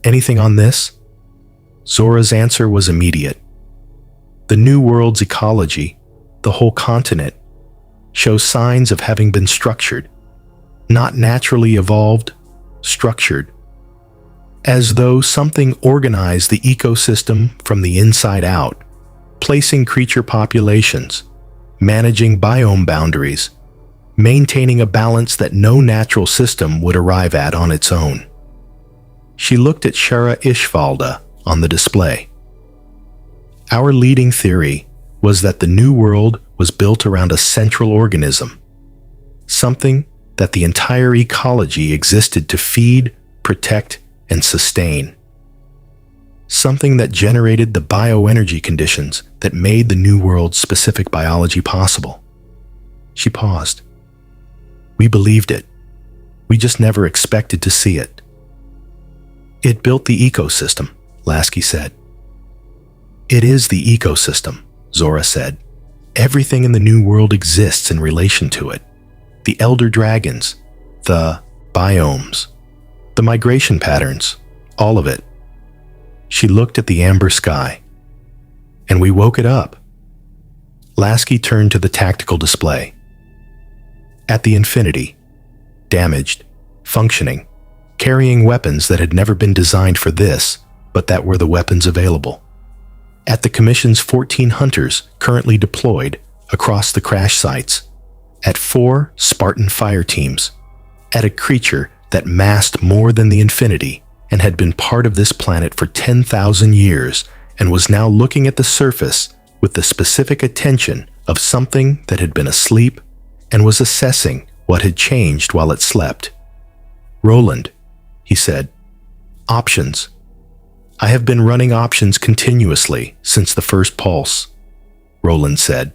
Anything on this? Zora's answer was immediate. The New World's ecology, the whole continent, shows signs of having been structured, not naturally evolved, structured, as though something organized the ecosystem from the inside out, placing creature populations, managing biome boundaries, maintaining a balance that no natural system would arrive at on its own. She looked at Shara Ishvalda on the display. Our leading theory was that the New World was built around a central organism, something that the entire ecology existed to feed, protect, and sustain. Something that generated the bioenergy conditions that made the New World's specific biology possible. She paused. We believed it. We just never expected to see it. It built the ecosystem, Lasky said. It is the ecosystem, Zora said. Everything in the New World exists in relation to it. The elder dragons, the biomes, the migration patterns, all of it. She looked at the amber sky, and we woke it up. Lasky turned to the tactical display. At the Infinity, damaged, functioning, carrying weapons that had never been designed for this, but that were the weapons available. At the Commission's 14 hunters currently deployed across the crash sites. At 4 Spartan fire teams. At a creature that massed more than the Infinity and had been part of this planet for 10,000 years and was now looking at the surface with the specific attention of something that had been asleep and was assessing what had changed while it slept. "Roland," he said, "options. I have been running options continuously since the first pulse," Roland said.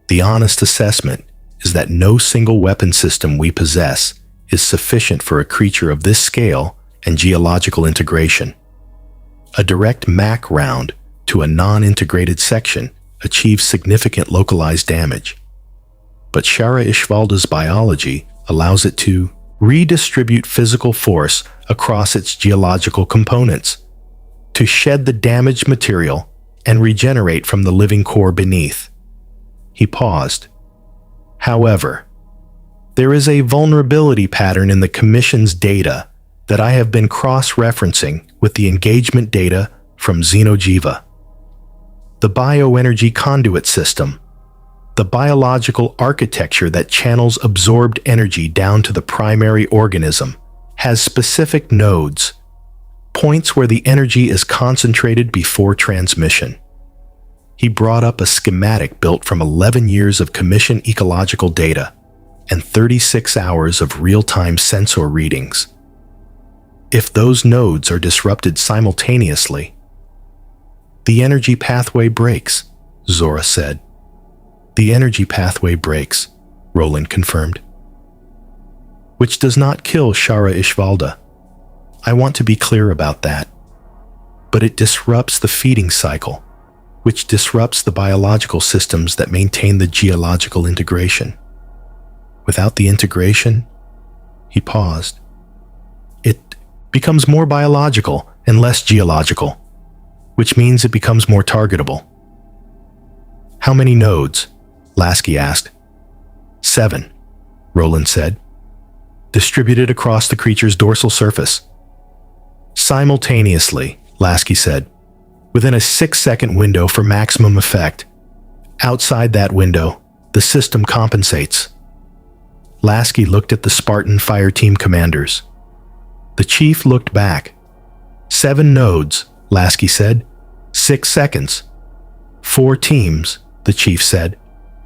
"The honest assessment is that no single weapon system we possess is sufficient for a creature of this scale and geological integration. A direct MAC round to a non-integrated section achieves significant localized damage. But Shara Ishvalda's biology allows it to redistribute physical force across its geological components, to shed the damaged material and regenerate from the living core beneath." He paused. "However, there is a vulnerability pattern in the Commission's data that I have been cross-referencing with the engagement data from Xenojiva. The bioenergy conduit system, the biological architecture that channels absorbed energy down to the primary organism, has specific nodes, points where the energy is concentrated before transmission." He brought up a schematic built from 11 years of Commission ecological data and 36 hours of real-time sensor readings. "If those nodes are disrupted simultaneously, the energy pathway breaks," Zora said. "The energy pathway breaks," Roland confirmed. "Which does not kill Shara Ishvalda. I want to be clear about that. But it disrupts the feeding cycle, which disrupts the biological systems that maintain the geological integration. Without the integration," he paused, "it becomes more biological and less geological, which means it becomes more targetable." "How many nodes?" Lasky asked. 7, Roland said, "distributed across the creature's dorsal surface." "Simultaneously," Lasky said, "within a 6-second window for maximum effect. Outside that window, the system compensates." Lasky looked at the Spartan fire team commanders. The chief looked back. 7 nodes, Lasky said. 6 seconds. 4 teams, the chief said.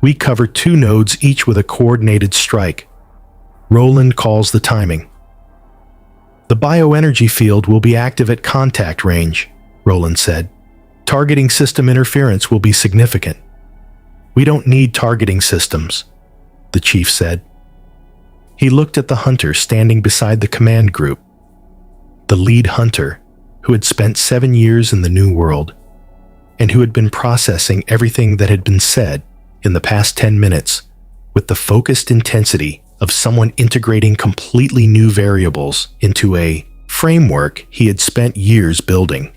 "We cover 2 nodes each with a coordinated strike. Roland calls the timing." "The bioenergy field will be active at contact range," Roland said. "Targeting system interference will be significant." "We don't need targeting systems," the chief said. He looked at the hunter standing beside the command group. The lead hunter, who had spent 7 years in the New World, and who had been processing everything that had been said in the past 10 minutes with the focused intensity of someone integrating completely new variables into a framework he had spent years building.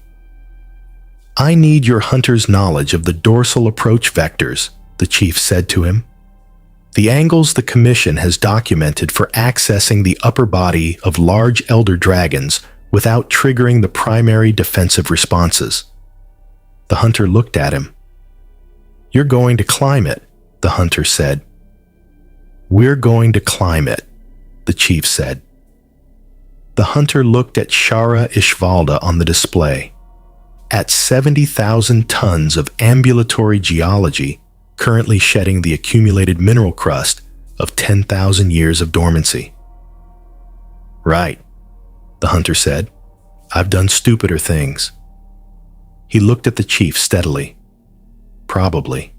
"I need your hunter's knowledge of the dorsal approach vectors," the chief said to him. "The angles the Commission has documented for accessing the upper body of large elder dragons without triggering the primary defensive responses." The hunter looked at him. "You're going to climb it," the hunter said. "We're going to climb it," the chief said. The hunter looked at Shara Ishvalda on the display. At 70,000 tons of ambulatory geology, currently shedding the accumulated mineral crust of 10,000 years of dormancy. "Right," the hunter said. "I've done stupider things." He looked at the chief steadily. "Probably."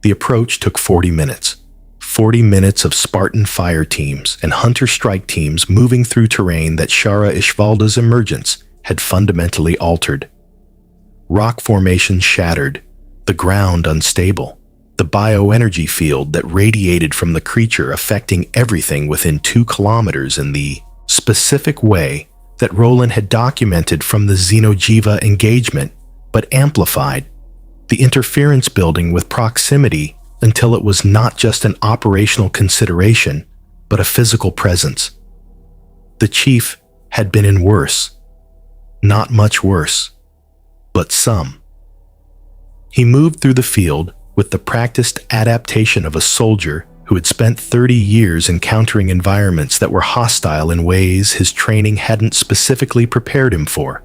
The approach took 40 minutes. 40 minutes of Spartan fire teams and hunter strike teams moving through terrain that Shara Ishvalda's emergence had fundamentally altered. Rock formations shattered, the ground unstable, The bioenergy field that radiated from the creature affecting everything within 2 kilometers in the specific way that Roland had documented from the Xenojiva engagement, but amplified the interference building with proximity until it was not just an operational consideration, but a physical presence. The chief had been in worse. Not much worse, but some. He moved through the field with the practiced adaptation of a soldier who had spent 30 years encountering environments that were hostile in ways his training hadn't specifically prepared him for,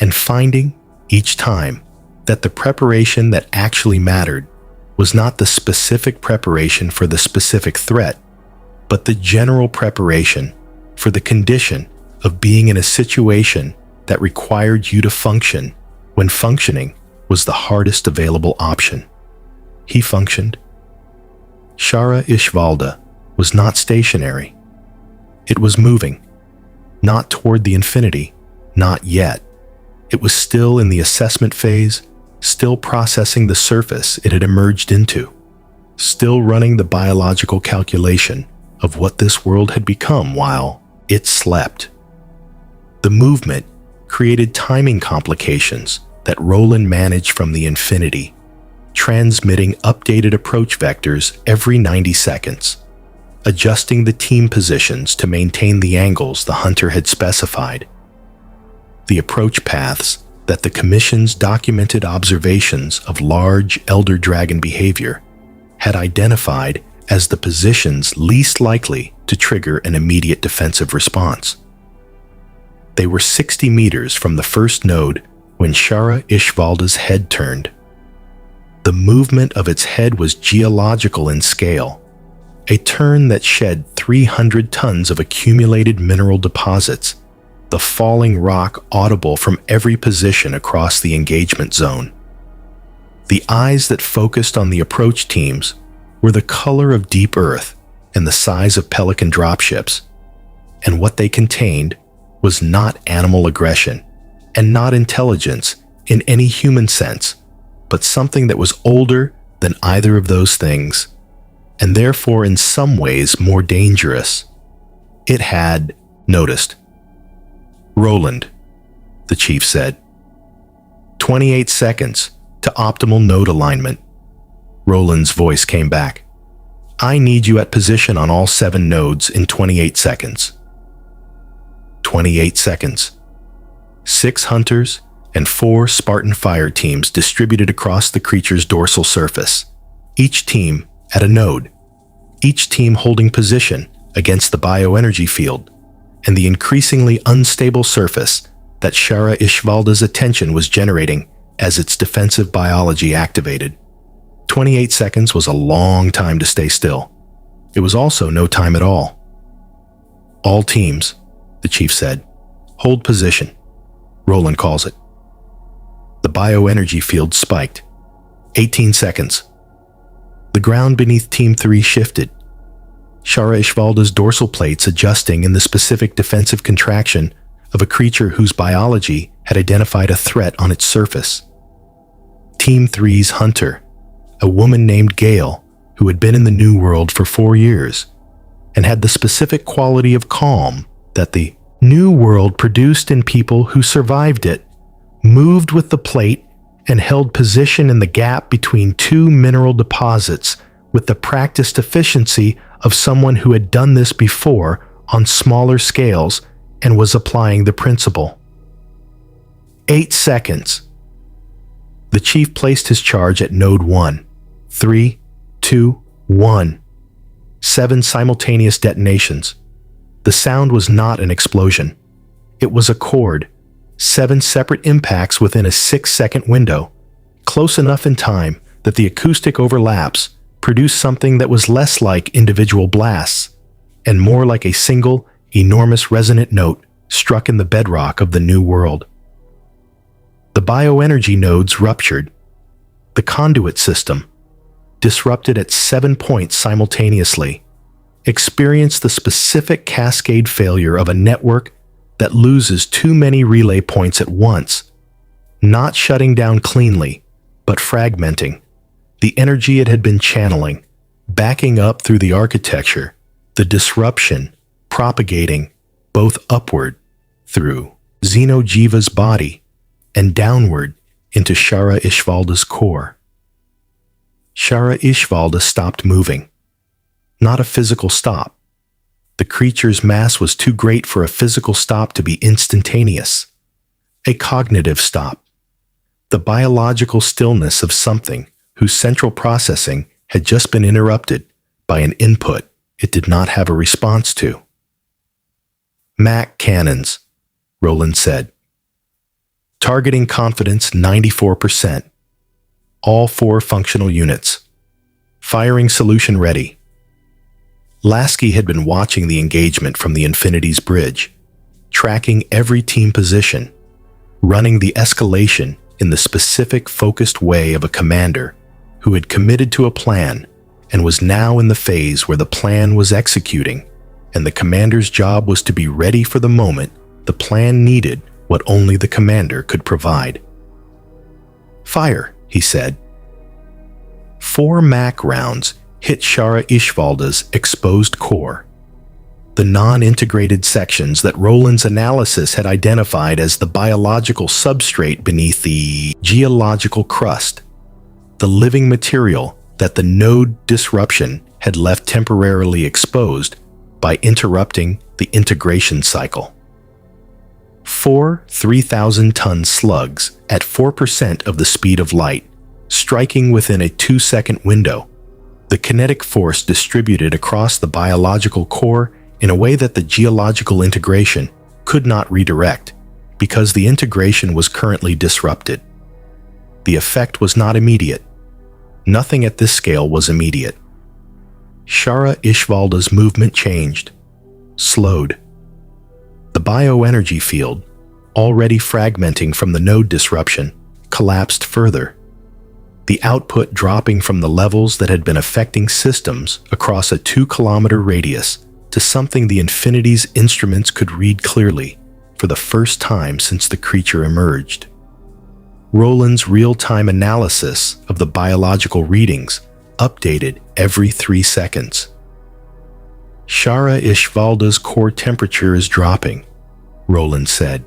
and finding, each time, that the preparation that actually mattered was not the specific preparation for the specific threat, but the general preparation for the condition of being in a situation that required you to function when functioning was the hardest available option. He functioned. Shara Ishvalda was not stationary. It was moving, not toward the infinity, not yet. It was still in the assessment phase, still processing the surface it had emerged into, still running the biological calculation of what this world had become while it slept. The movement created timing complications that Roland managed from the infinity, transmitting updated approach vectors every 90 seconds, adjusting the team positions to maintain the angles the hunter had specified. The approach paths that the Commission's documented observations of large elder dragon behavior had identified as the positions least likely to trigger an immediate defensive response. They were 60 meters from the first node when Shara Ishvalda's head turned. The movement of its head was geological in scale, a turn that shed 300 tons of accumulated mineral deposits, the falling rock audible from every position across the engagement zone. The eyes that focused on the approach teams were the color of deep earth and the size of pelican dropships, and what they contained was not animal aggression and not intelligence in any human sense, but something that was older than either of those things, and therefore in some ways more dangerous. It had noticed. "Roland," the chief said. 28 seconds to optimal node alignment." Roland's voice came back. "I need you at position on all 7 nodes in 28 seconds." 28 seconds. 6 hunters and 4 Spartan fire teams distributed across the creature's dorsal surface, each team at a node, each team holding position against the bioenergy field and the increasingly unstable surface that Shara Ishvalda's attention was generating as its defensive biology activated. 28 seconds was a long time to stay still. It was also no time at all. "All teams," the chief said, "hold position. Roland calls it." The bioenergy field spiked. 18 seconds. The ground beneath Team 3 shifted, Shara Ishvalda's dorsal plates adjusting in the specific defensive contraction of a creature whose biology had identified a threat on its surface. Team 3's hunter, a woman named Gale, who had been in the New World for 4 years, and had the specific quality of calm that the New World produced in people who survived it, moved with the plate and held position in the gap between 2 mineral deposits with the practiced efficiency of someone who had done this before on smaller scales and was applying the principle. 8 seconds. The chief placed his charge at node 1. 3, 2, 1. 7 simultaneous detonations. The sound was not an explosion. It was a chord. 7 separate impacts within a 6-second window, close enough in time that the acoustic overlaps produced something that was less like individual blasts and more like a single, enormous resonant note struck in the bedrock of the New World. The bioenergy nodes ruptured. The conduit system, disrupted at 7 points simultaneously, experienced the specific cascade failure of a network that loses too many relay points at once, not shutting down cleanly, but fragmenting, The energy it had been channeling, backing up through the architecture, the disruption, propagating both upward through Xenojiva's body and downward into Shara Ishvalda's core. Shara Ishvalda stopped moving. Not a physical stop. The creature's mass was too great for a physical stop to be instantaneous. A cognitive stop. The biological stillness of something whose central processing had just been interrupted by an input it did not have a response to. MAC cannons, Roland said. Targeting confidence 94%. All 4 functional units. Firing solution ready. Lasky had been watching the engagement from the Infinity's bridge, tracking every team position, running the escalation in the specific focused way of a commander who had committed to a plan and was now in the phase where the plan was executing, and the commander's job was to be ready for the moment the plan needed what only the commander could provide. Fire, he said. 4 MAC rounds hit Shara Ishvalda's exposed core, the non-integrated sections that Roland's analysis had identified as the biological substrate beneath the geological crust, the living material that the node disruption had left temporarily exposed by interrupting the integration cycle. 4 3,000-ton slugs at 4% of the speed of light, striking within a 2-second window. The kinetic force distributed across the biological core in a way that the geological integration could not redirect because the integration was currently disrupted. The effect was not immediate. Nothing at this scale was immediate. Shara Ishvalda's movement changed, slowed. The bioenergy field, already fragmenting from the node disruption, collapsed further. The output dropping from the levels that had been affecting systems across a 2-kilometer radius to something the Infinity's instruments could read clearly for the first time since the creature emerged. Roland's real-time analysis of the biological readings updated every 3 seconds. Shara Ishvalda's core temperature is dropping, Roland said.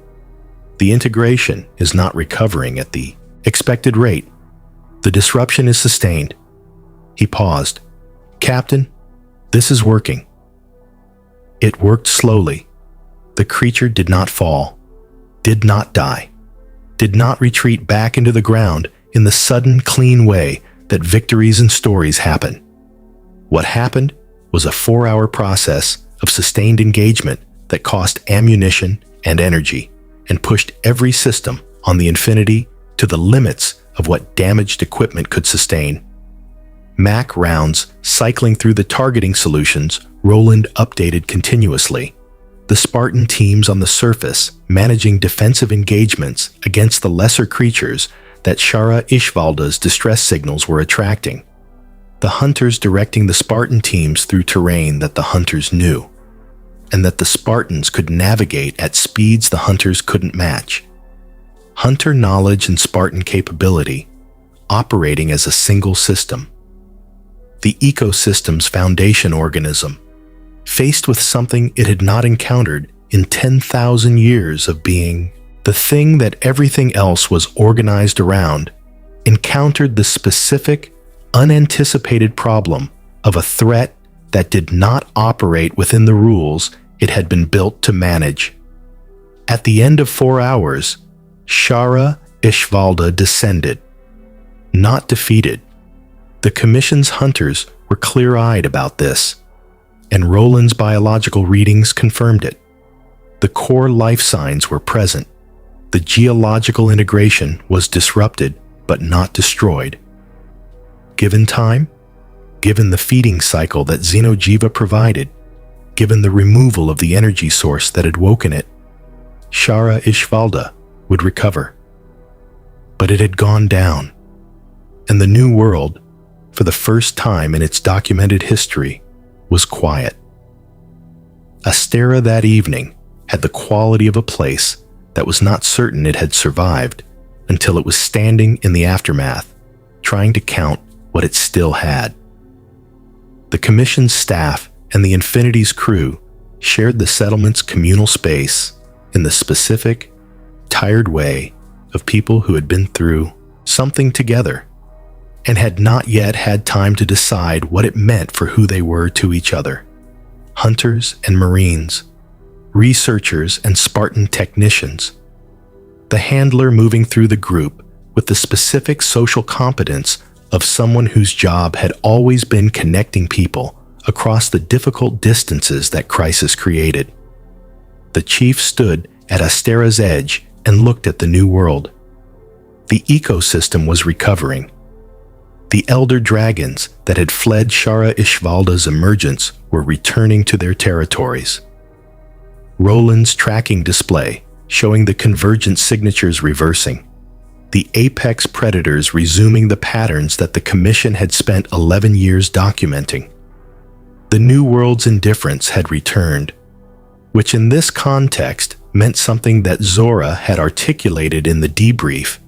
The integration is not recovering at the expected rate. The disruption is sustained. He paused. Captain, this is working. It worked slowly. The creature did not fall, did not die, did not retreat back into the ground in the sudden, clean way that victories and stories happen. What happened was a 4-hour process of sustained engagement that cost ammunition and energy and pushed every system on the Infinity to the limits of what damaged equipment could sustain. MAC rounds cycling through the targeting solutions Roland updated continuously. The Spartan teams on the surface managing defensive engagements against the lesser creatures that Shara Ishvalda's distress signals were attracting. The hunters directing the Spartan teams through terrain that the hunters knew, and that the Spartans could navigate at speeds the hunters couldn't match. Hunter knowledge and Spartan capability operating as a single system. The ecosystem's foundation organism, faced with something it had not encountered in 10,000 years of being, the thing that everything else was organized around, encountered the specific, unanticipated problem of a threat that did not operate within the rules it had been built to manage. At the end of 4 hours, Shara Ishvalda descended, not defeated. The Commission's hunters were clear-eyed about this, and Roland's biological readings confirmed it. The core life signs were present. The geological integration was disrupted, but not destroyed. Given time, given the feeding cycle that Xenojiva provided, given the removal of the energy source that had woken it, Shara Ishvalda would recover. But it had gone down, and the new world, for the first time in its documented history, was quiet. Astera that evening had the quality of a place that was not certain it had survived until it was standing in the aftermath, trying to count what it still had. The Commission's staff and the Infinity's crew shared the settlement's communal space in the specific, tired way of people who had been through something together and had not yet had time to decide what it meant for who they were to each other. Hunters and Marines, researchers and Spartan technicians. The handler moving through the group with the specific social competence of someone whose job had always been connecting people across the difficult distances that crisis created. The chief stood at Astera's edge and looked at the new world. The ecosystem was recovering. The elder dragons that had fled Shara Ishvalda's emergence were returning to their territories. Roland's tracking display showing the convergent signatures reversing. The apex predators resuming the patterns that the Commission had spent 11 years documenting. The New World's indifference had returned, which in this context meant something that Zora had articulated in the debrief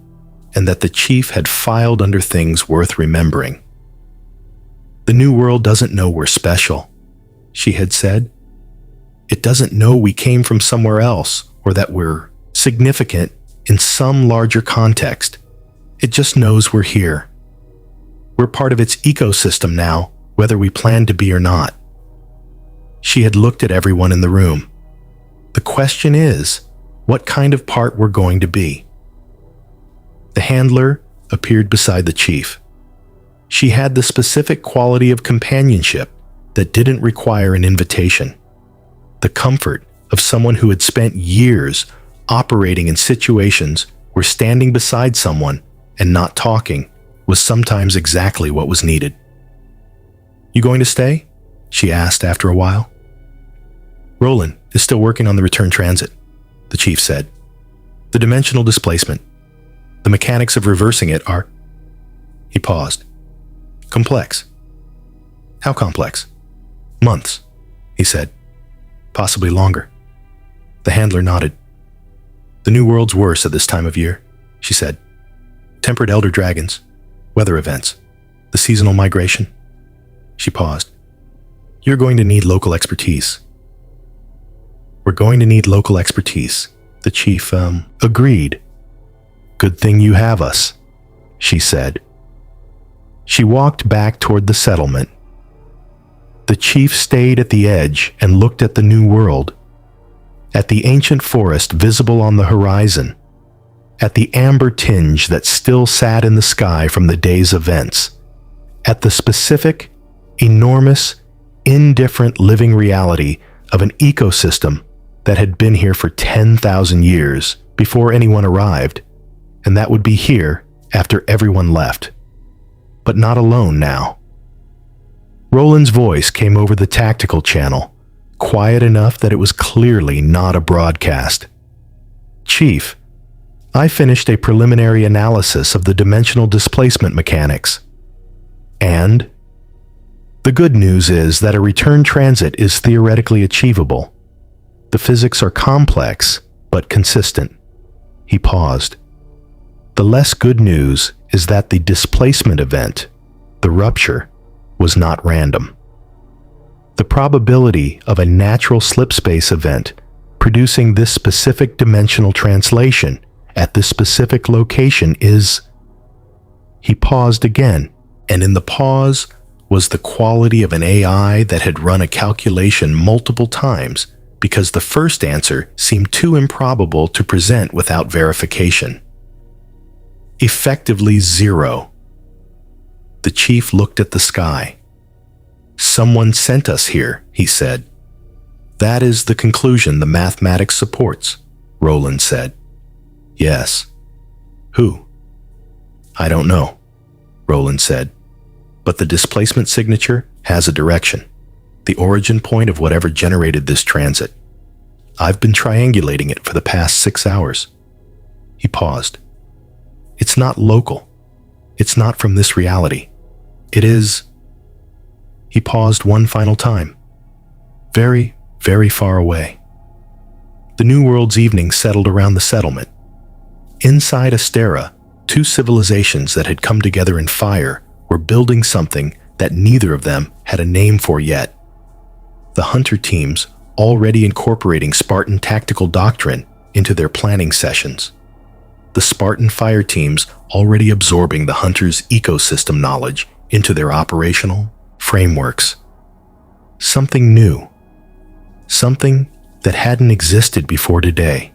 and that the chief had filed under things worth remembering. The New World doesn't know we're special, she had said. It doesn't know we came from somewhere else or that we're significant in some larger context. It just knows we're here. We're part of its ecosystem now, whether we plan to be or not. She had looked at everyone in the room. The question is, what kind of part we're going to be. The handler appeared beside the chief. She had the specific quality of companionship that didn't require an invitation. The comfort of someone who had spent years operating in situations where standing beside someone and not talking was sometimes exactly what was needed. "You going to stay?" she asked after a while. "Roland is still working on the return transit," the chief said. "The dimensional displacement. The mechanics of reversing it are..." He paused. "Complex." "How complex?" "Months," he said. "Possibly longer." The handler nodded. "The New World's worse at this time of year," she said. "Tempered elder dragons, weather events, the seasonal migration." She paused. "You're going to need local expertise." "We're going to need local expertise," the chief, agreed. "Good thing you have us," she said. She walked back toward the settlement. The chief stayed at the edge and looked at the new world, at the ancient forest visible on the horizon, at the amber tinge that still sat in the sky from the day's events, at the specific, enormous, indifferent living reality of an ecosystem that had been here for 10,000 years before anyone arrived, and that would be here after everyone left. But not alone now. Roland's voice came over the tactical channel, quiet enough that it was clearly not a broadcast. "Chief, I finished a preliminary analysis of the dimensional displacement mechanics. And the good news is that a return transit is theoretically achievable. The physics are complex, but consistent." He paused. "The less good news is that the displacement event, the rupture, was not random. The probability of a natural slip space event producing this specific dimensional translation at this specific location is..." He paused again, and in the pause was the quality of an AI that had run a calculation multiple times because the first answer seemed too improbable to present without verification. "Effectively 0. The chief looked at the sky. "Someone sent us here," he said. "That is the conclusion the mathematics supports," Roland said. "Yes." "Who?" "I don't know," Roland said. "But the displacement signature has a direction, the origin point of whatever generated this transit. I've been triangulating it for the past 6 hours." He paused. "It's not local. It's not from this reality. It is..." He paused one final time. "Very, very far away." The New World's evening settled around the settlement. Inside Astera, 2 civilizations that had come together in fire were building something that neither of them had a name for yet. The hunter teams already incorporating Spartan tactical doctrine into their planning sessions. The Spartan fire teams already absorbing the hunters' ecosystem knowledge into their operational frameworks. Something new. Something that hadn't existed before today.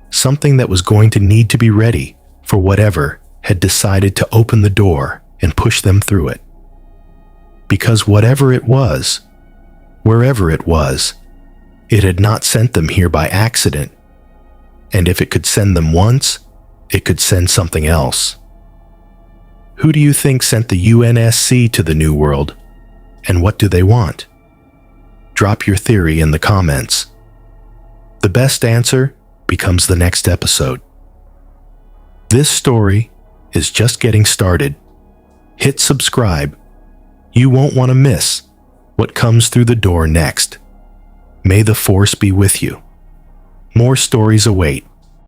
Something that was going to need to be ready for whatever had decided to open the door and push them through it. Because whatever it was, wherever it was, it had not sent them here by accident. And if it could send them once, it could send something else. Who do you think sent the UNSC to the New World? And what do they want? Drop your theory in the comments. The best answer becomes the next episode. This story is just getting started. Hit subscribe. You won't want to miss what comes through the door next. May the Force be with you. More stories await.